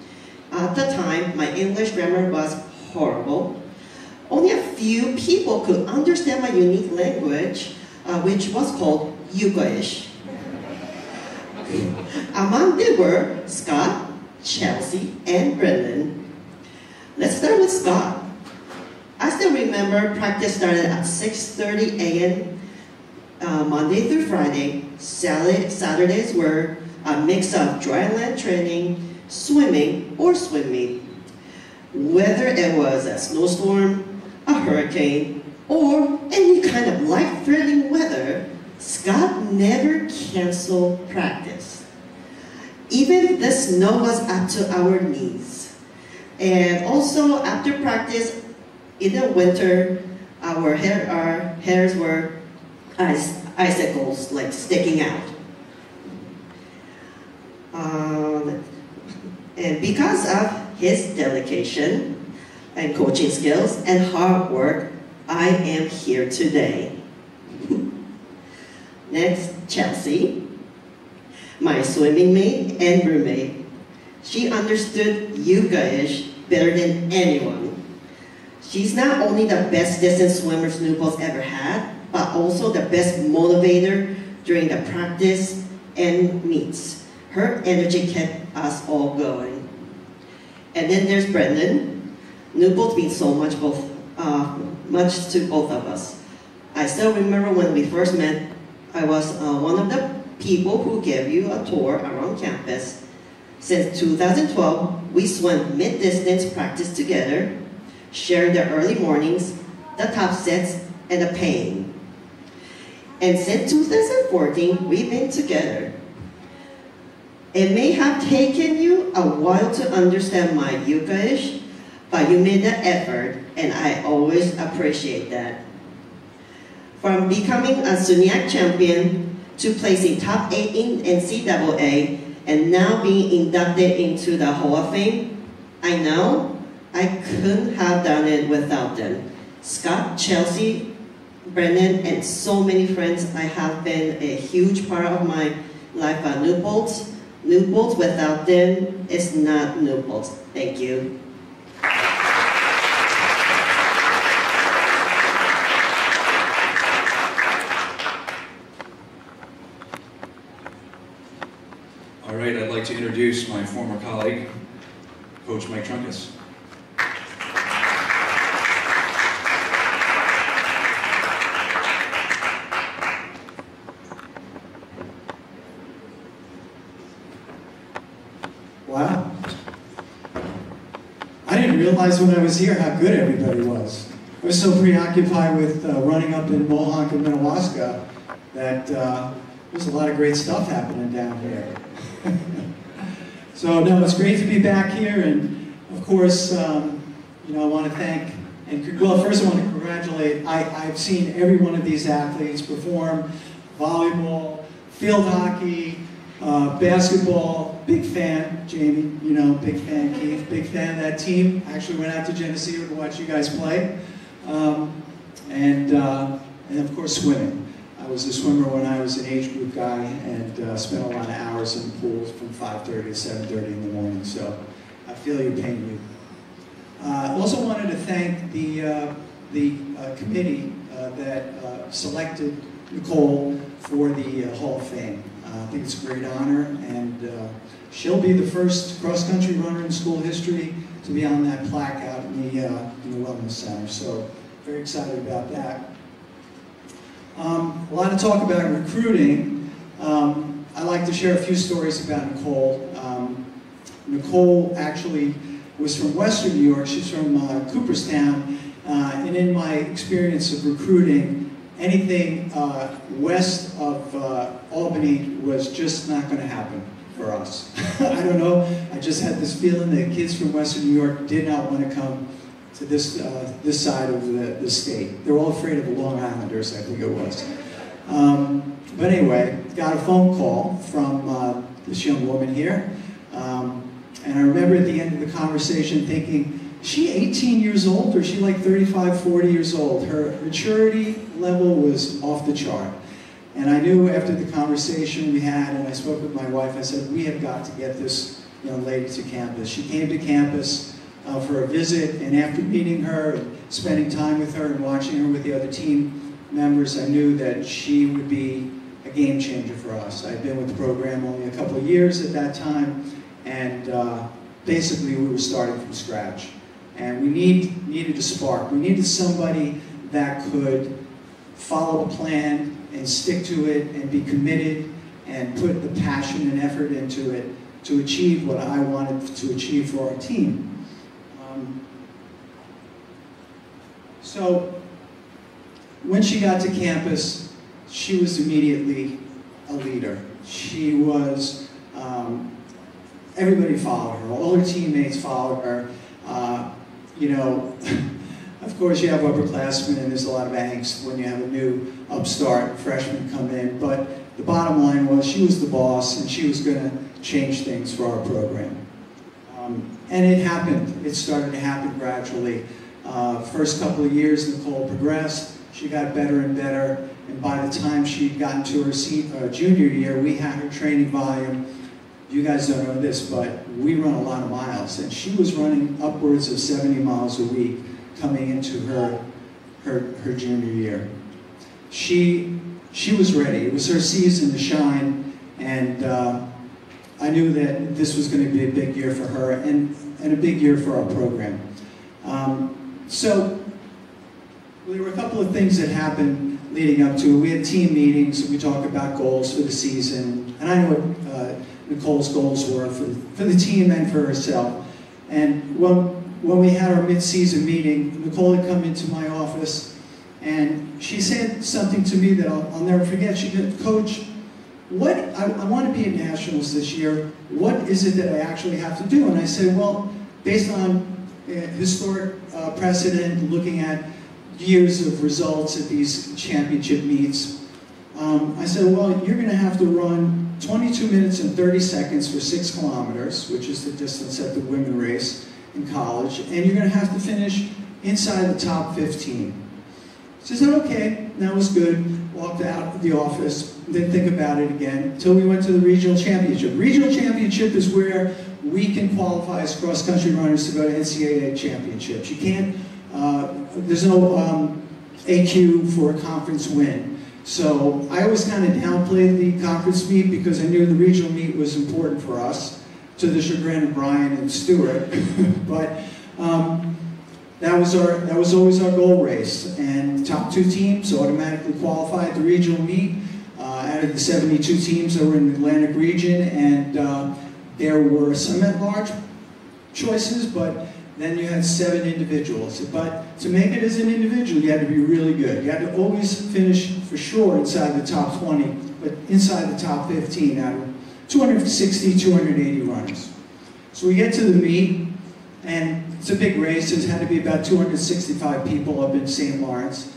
At the time, my English grammar was horrible. Only a few people could understand my unique language, which was called Yugoish. Among them were Scott, Chelsea, and Brendan. Let's start with Scott. I still remember practice started at 6:30 a.m. Monday through Friday. Saturdays were a mix of dry land training, swimming, or swim meet. Whether it was a snowstorm, a hurricane, or any kind of life-threatening weather, Scott never canceled practice. Even if the snow was up to our knees. And also after practice, in the winter, our hairs were icicles, like sticking out. And because of his dedication and coaching skills and hard work, I am here today. Next, Chelsea, my swimming mate and roommate. She understood Yugoish better than anyone. She's not only the best distance swimmer New Paltz ever had, but also the best motivator during the practice and meets. Her energy kept us all going. And then there's Brendan. New Paltz means so much much to both of us. I still remember when we first met, I was one of the people who gave you a tour around campus. Since 2012, we swam mid-distance practice together, shared the early mornings, the top sets, and the pain. And since 2014, we've been together. It may have taken you a while to understand my Yugoish, but you made the effort, and I always appreciate that. From becoming a SUNYAC champion to placing top 8 in NCAA, and now being inducted into the Hall of Fame, I know I couldn't have done it without them. Scott, Chelsea, Brendan, and so many friends. I have been a huge part of my life at New Paltz. New Paltz, without them, is not New Paltz. Thank you. All right, I'd like to introduce my former colleague, Coach Mike Trunkus. Wow. I didn't realize when I was here how good everybody was. I was so preoccupied with running up in Mohawk and Minnewaska that there's a lot of great stuff happening down here. So no, it's great to be back here, and of course, you know, I want to thank, and well, first I want to congratulate, I've seen every one of these athletes perform volleyball, field hockey, basketball, big fan, Jamie, you know, big fan, Keith, big fan of that team. Actually went out to Geneseo to watch you guys play. And of course swimming. I was a swimmer when I was an age group guy and spent a lot of hours in the pools from 5:30 to 7:30 in the morning, so I feel your pain. I also wanted to thank the committee that selected Nicole for the Hall of Fame. I think it's a great honor, and she'll be the first cross-country runner in school history to be on that plaque out in the Wellness Center, so very excited about that. A lot of talk about recruiting. I'd like to share a few stories about Nicole. Nicole actually was from Western New York. She's from Cooperstown. And in my experience of recruiting, anything west of Albany was just not going to happen for us. I don't know. I just had this feeling that kids from Western New York did not want to come to this side of the state. They're all afraid of the Long Islanders, I think it was. But anyway, got a phone call from this young woman here. And I remember at the end of the conversation thinking, is she 18 years old or is she like 35, 40 years old? Her maturity level was off the chart. And I knew after the conversation we had, and I spoke with my wife, I said, we have got to get this young lady to campus. She came to campus for a visit, and after meeting her and spending time with her and watching her with the other team members, I knew that she would be a game changer for us. I'd been with the program only a couple of years at that time, and basically we were starting from scratch. And we needed a spark. We needed somebody that could follow a plan and stick to it and be committed and put the passion and effort into it to achieve what I wanted to achieve for our team. So when she got to campus, she was immediately a leader. She was, everybody followed her. All her teammates followed her. You know, of course you have upperclassmen and there's a lot of angst when you have a new upstart freshman come in, but the bottom line was she was the boss and she was going to change things for our program. And it happened. It started to happen gradually. First couple of years, Nicole progressed. She got better and better, and by the time she'd gotten to her junior year, we had her training volume. You guys don't know this, but we run a lot of miles, and she was running upwards of 70 miles a week coming into her junior year. She was ready. It was her season to shine, and I knew that this was going to be a big year for her and a big year for our program. So there were a couple of things that happened leading up to it. We had team meetings, and we talked about goals for the season, and I know what Nicole's goals were for the team and for herself. And when we had our mid-season meeting, Nicole had come into my office, and she said something to me that I'll never forget. She said, "Coach, I want to be at Nationals this year. What is it that I actually have to do?" And I said, well, based on historic precedent, looking at years of results at these championship meets, I said, well, you're going to have to run 22 minutes and 30 seconds for 6 kilometers, which is the distance at the women race in college, and you're going to have to finish inside the top 15. She said, okay, that was good. Walked out of the office, didn't think about it again, until we went to the regional championship. Regional championship is where we can qualify as cross-country runners to go to NCAA championships. You can't, there's no AQ for a conference win. So I always kind of downplayed the conference meet because I knew the regional meet was important for us, to the chagrin of Brian and Stuart. But that was always our goal race. And top 2 teams automatically qualified the regional meet out of the 72 teams that were in the Atlantic region. And there were some at-large choices, but then you had 7 individuals. But to make it as an individual, you had to be really good. You had to always finish for sure inside the top 20, but inside the top 15 out of 260, 280 runners. So we get to the meet, and it's a big race. There's had to be about 265 people up in St. Lawrence.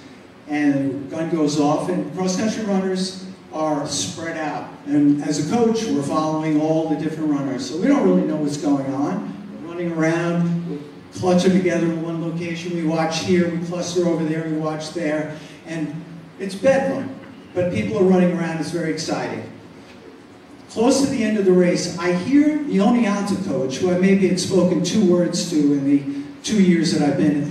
And the gun goes off, and cross-country runners are spread out. And as a coach, we're following all the different runners. So we don't really know what's going on. We're running around, we cluster together in one location. We watch here, we cluster over there, we watch there. And it's bedlam, but people are running around. It's very exciting. Close to the end of the race, I hear the Oneonta coach, who I maybe had spoken 2 words to in the 2 years that I've been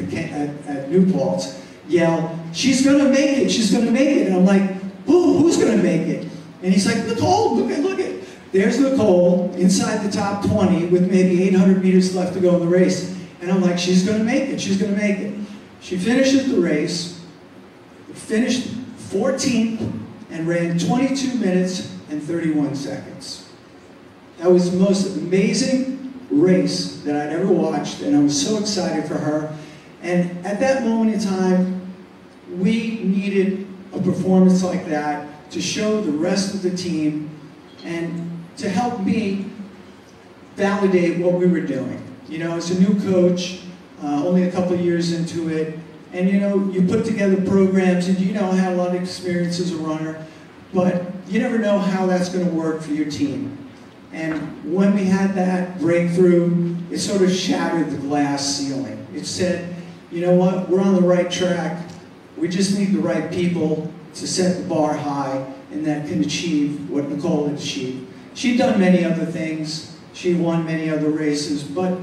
at New Paltz, yell, "She's going to make it, she's going to make it." And I'm like, who's going to make it? And he's like, "Nicole, look at. There's Nicole inside the top 20 with maybe 800 meters left to go in the race." And I'm like, she's going to make it, she's going to make it. She finishes the race, finished 14th, and ran 22 minutes and 31 seconds. That was the most amazing race that I'd ever watched, and I was so excited for her. And at that moment in time, we needed a performance like that to show the rest of the team and to help me validate what we were doing. You know, as a new coach, only a couple of years into it, and you know, you put together programs, and you know, I had a lot of experience as a runner, but you never know how that's going to work for your team. And when we had that breakthrough, it sort of shattered the glass ceiling. It said, you know what, we're on the right track. We just need the right people to set the bar high and that can achieve what Nicole had achieved. She'd done many other things, she won many other races, but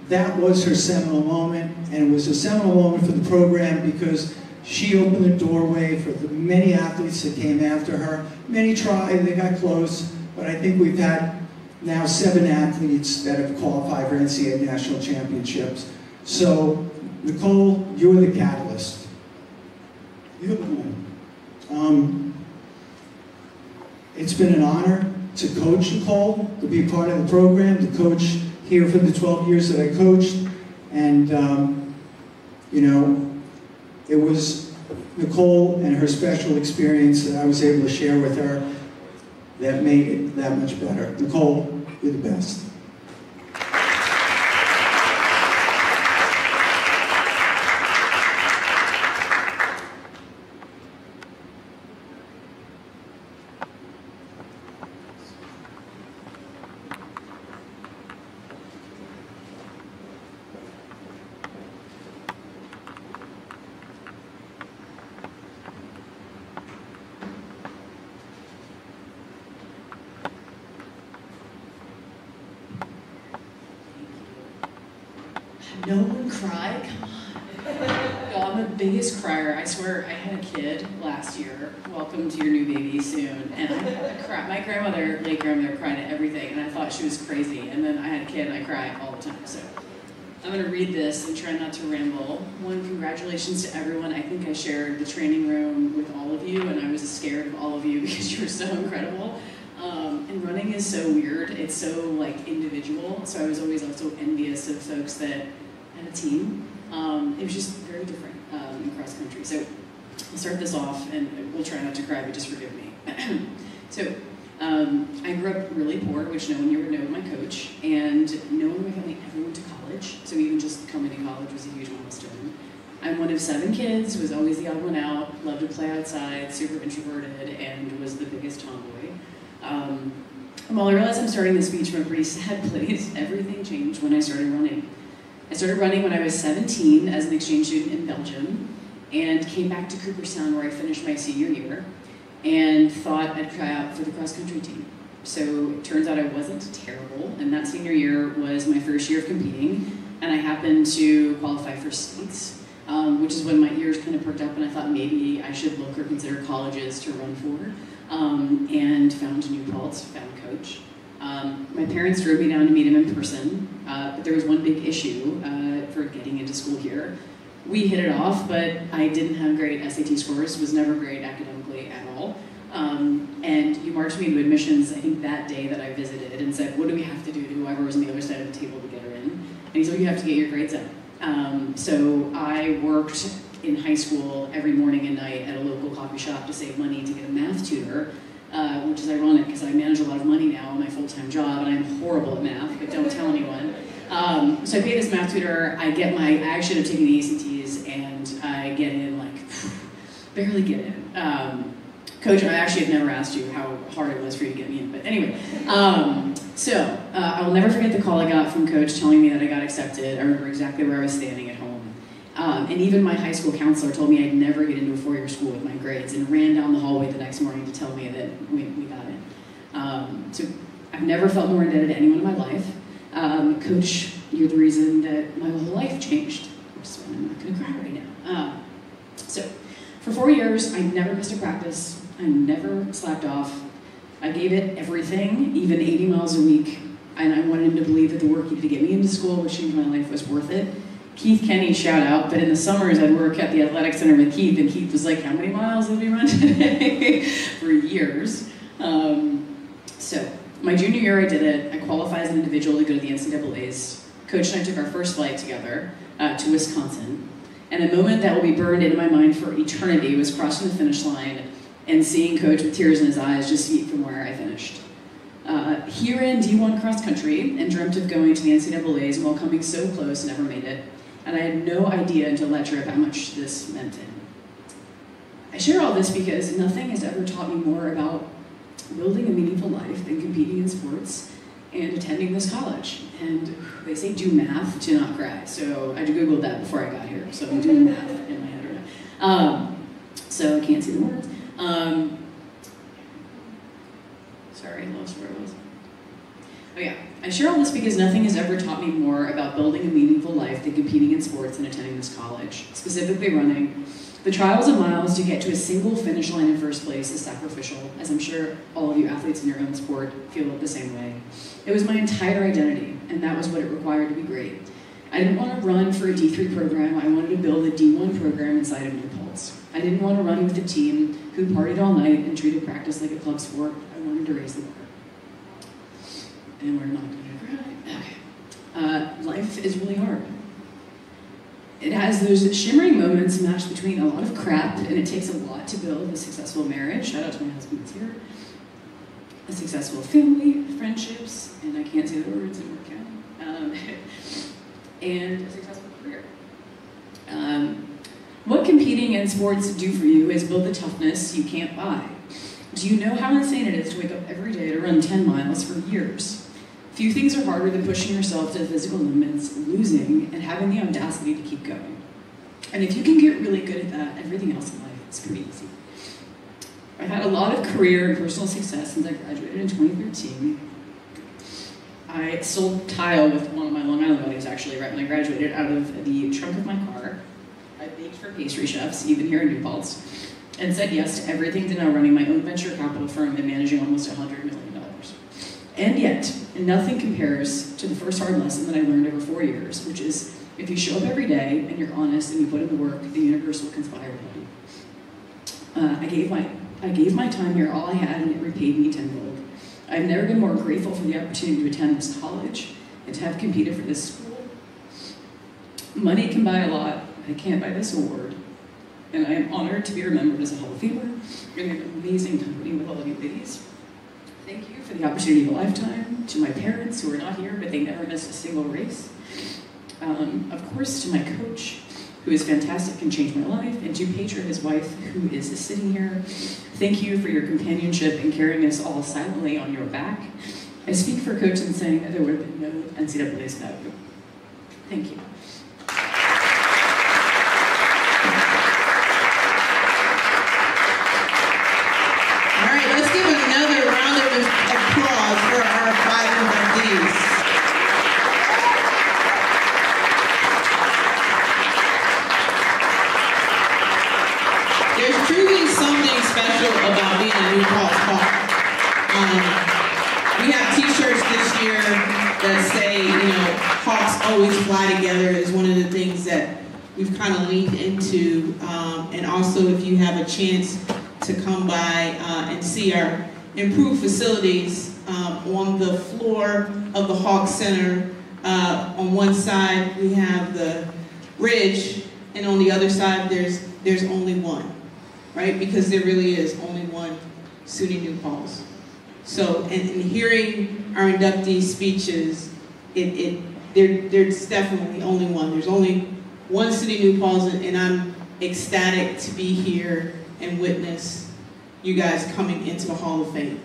that was her seminal moment, and it was a seminal moment for the program because she opened the doorway for the many athletes that came after her. Many tried, they got close, but I think we've had now 7 athletes that have qualified for NCAA national championships. So, Nicole, you were the catalyst. You're the one. It's been an honor to coach Nicole, to be part of the program, to coach here for the 12 years that I coached. And, you know, it was Nicole and her special experience that I was able to share with her that made it that much better. Nicole, you're the best. No one cried? Come on. Yo, I'm the biggest crier. I swear, I had a kid last year. Welcome to your new baby soon. And I cried. My grandmother, late grandmother, cried at everything, and I thought she was crazy. And then I had a kid, and I cry all the time. So I'm going to read this and try not to ramble. One, congratulations to everyone. I think I shared the training room with all of you, and I was scared of all of you because you were so incredible. And running is so weird. It's so like individual. So I was always also envious of folks that had a team. It was just very different in cross country. So I'll start this off, and we'll try not to cry, but just forgive me. So I grew up really poor, which no one here would know my coach, and no one in my family ever went to college. So even just coming to college was a huge milestone. I'm one of 7 kids, was always the odd one out, loved to play outside, super introverted, and was the biggest tomboy. While I realize I'm starting this speech from a pretty sad place, everything changed when I started running. I started running when I was 17 as an exchange student in Belgium, and came back to Cooperstown where I finished my senior year, and thought I'd try out for the cross-country team. So it turns out I wasn't terrible, and that senior year was my first year of competing, and I happened to qualify for states, which is when my ears kind of perked up, and I thought maybe I should look or consider colleges to run for, and found New Paltz, found Coach. My parents drove me down to meet him in person, but there was one big issue for getting into school here. We hit it off, but I didn't have great SAT scores, was never great academically at all. And he marched me into admissions, I think that day that I visited, and said, what do we have to do to whoever was on the other side of the table to get her in? And he said, you have to get your grades up. So I worked in high school every morning and night at a local coffee shop to save money to get a math tutor, which is ironic because I manage a lot of money now in my full-time job, and I'm horrible at math, but don't tell anyone. So I pay this math tutor, I actually have taken the ACTs, and I get in, like, barely get in. Coach, I actually have never asked you how hard it was for you to get me in, but anyway. I will never forget the call I got from Coach telling me that I got accepted. I remember exactly where I was standing at home. And even my high school counselor told me I'd never get into a 4-year school with my grades, and ran down the hallway the next morning to tell me that we got in. So I've never felt more indebted to anyone in my life. Coach, you're the reason that my whole life changed. So I'm not gonna cry right now. So for 4 years, I never missed a practice. I never slacked off. I gave it everything, even 80 miles a week. And I wanted him to believe that the work he did to get me into school, which changed my life, was worth it. Keith Kenny, shout out, but in the summers I'd work at the athletic center with Keith, and Keith was like, how many miles did we run today? For years. So my junior year I did it. I qualified as an individual to go to the NCAAs. Coach and I took our first flight together to Wisconsin. And a moment that will be burned into my mind for eternity was crossing the finish line and seeing Coach with tears in his eyes just eat from where I finished. He ran D1 cross country and dreamt of going to the NCAAs, and while coming so close, never made it. And I had no idea until that trip how much this meant to him. I share all this because nothing has ever taught me more about building a meaningful life than competing in sports and attending this college. And they say do math to not cry. So I Googled that before I got here. So I'm doing math in my head right now. So I can't see the words. Sorry, I lost where it was. Oh yeah, I share all this because nothing has ever taught me more about building a meaningful life than competing in sports and attending this college, specifically running. The trials of miles to get to a single finish line in first place is sacrificial, as I'm sure all of you athletes in your own sport feel the same way. It was my entire identity, and that was what it required to be great. I didn't want to run for a D3 program, I wanted to build a D1 program inside of New Paltz. I didn't want to run with a team who partied all night and treated practice like a club sport. I wanted to raise the bar. And we're not going to cry. Okay. Life is really hard. It has those shimmering moments matched between a lot of crap, and it takes a lot to build a successful marriage. Shout out to my husband who's here. A successful family, friendships, and I can't say the words in work out. And a successful career. What competing in sports do for you is build the toughness you can't buy. Do you know how insane it is to wake up every day to run 10 miles for years? Few things are harder than pushing yourself to the physical limits, losing, and having the audacity to keep going. And if you can get really good at that, everything else in life is pretty easy. I've had a lot of career and personal success since I graduated in 2013. I sold tile with one of my Long Island buddies, actually, right when I graduated, out of the trunk of my car. I baked for pastry chefs, even here in New Paltz, and said yes to everything to now running my own venture capital firm and managing almost $100 million. And yet, nothing compares to the first hard lesson that I learned over 4 years, which is if you show up every day and you're honest and you put in the work, the universe will conspire to help you. I gave my time here all I had, and it repaid me tenfold. I've never been more grateful for the opportunity to attend this college and to have competed for this school. Money can buy a lot, but it can't buy this award. And I am honored to be remembered as a Hall of Famer in an amazing company with all of you ladies. Thank you for the opportunity of a lifetime. To my parents who are not here, but they never missed a single race. Of course, to my coach, who is fantastic and changed my life, and to Petra, his wife, who is sitting here. Thank you for your companionship and carrying us all silently on your back. I speak for Coach in saying that there would have been no NCAAs without you. Thank you. All right, let's give another round of applause for our 5 inductees. There's truly something special about being a New Paltz Hawk. We have t-shirts this year that say, you know, Hawks always fly together is one of the things that we've kind of leaned into. And also, if you have a chance to come by and see our improved facilities on the floor of the Hawk Center. On one side, we have the Ridge, and on the other side, there's only one. Right? Because there really is only one SUNY New Paltz. So, and hearing our inductee speeches, there's definitely only one. There's only one SUNY New Paltz, and I'm ecstatic to be here and witness you guys coming into the Hall of Fame.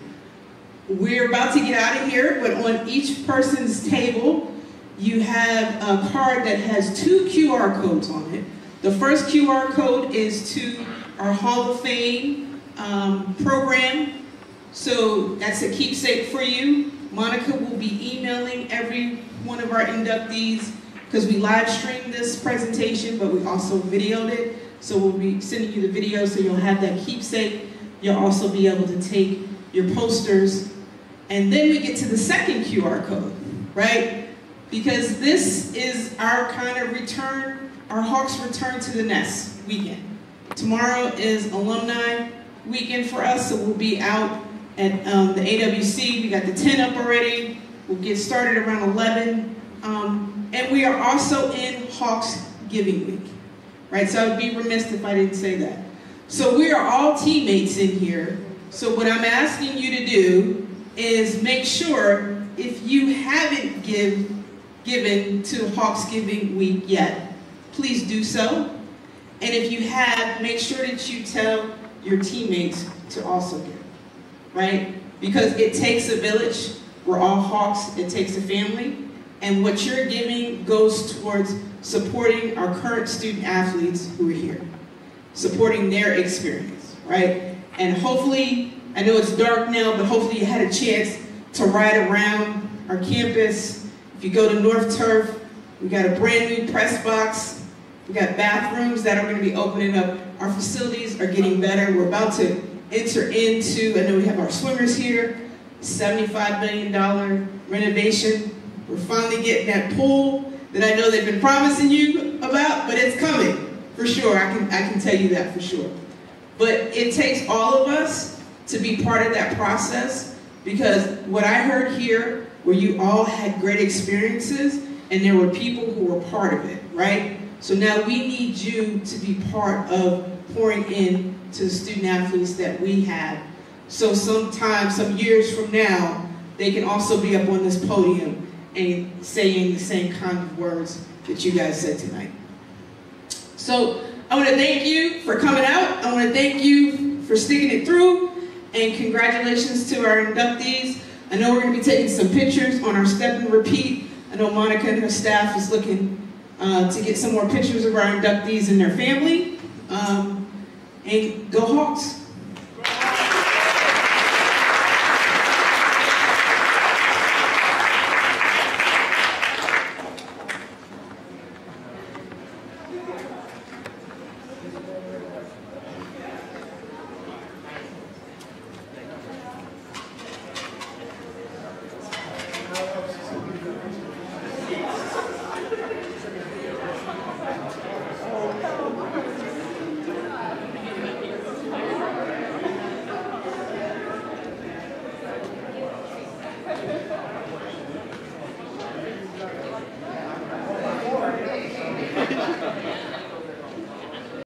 We're about to get out of here, but on each person's table, you have a card that has 2 QR codes on it. The first QR code is to our Hall of Fame program. So that's a keepsake for you. Monica will be emailing every one of our inductees because we live streamed this presentation, but we also videoed it. So we'll be sending you the video so you'll have that keepsake. You'll also be able to take your posters. And then we get to the second QR code, right? Because this is our kind of return, our Hawks return to the nest weekend. Tomorrow is alumni weekend for us, so we'll be out at the AWC. We got the tent up already. We'll get started around 11. And we are also in Hawks Giving Week, right? So I would be remiss if I didn't say that. So we are all teammates in here. So what I'm asking you to do is make sure if you haven't given to Hawks Giving Week yet, please do so. And if you have, make sure that you tell your teammates to also give, right? Because it takes a village. We're all Hawks. It takes a family. And what you're giving goes towards supporting our current student athletes who are here, supporting their experience, right? And hopefully I know it's dark now, but hopefully you had a chance to ride around our campus. If you go to North Turf, we got a brand new press box. We got bathrooms that are going to be opening up. Our facilities are getting better. We're about to enter into, I know we have our swimmers here, $75 million renovation. We're finally getting that pool that I know they've been promising you about, but it's coming, for sure. I can tell you that for sure. But it takes all of us to be part of that process, because what I heard here, where you all had great experiences, and there were people who were part of it, right? So now we need you to be part of pouring in to the student athletes that we have. So sometime, some years from now, they can also be up on this podium and saying the same kind of words that you guys said tonight. So I want to thank you for coming out. I want to thank you for sticking it through, and congratulations to our inductees. I know we're going to be taking some pictures on our step and repeat. I know Monica and her staff is looking to get some more pictures of our inductees and their family. And go Hawks!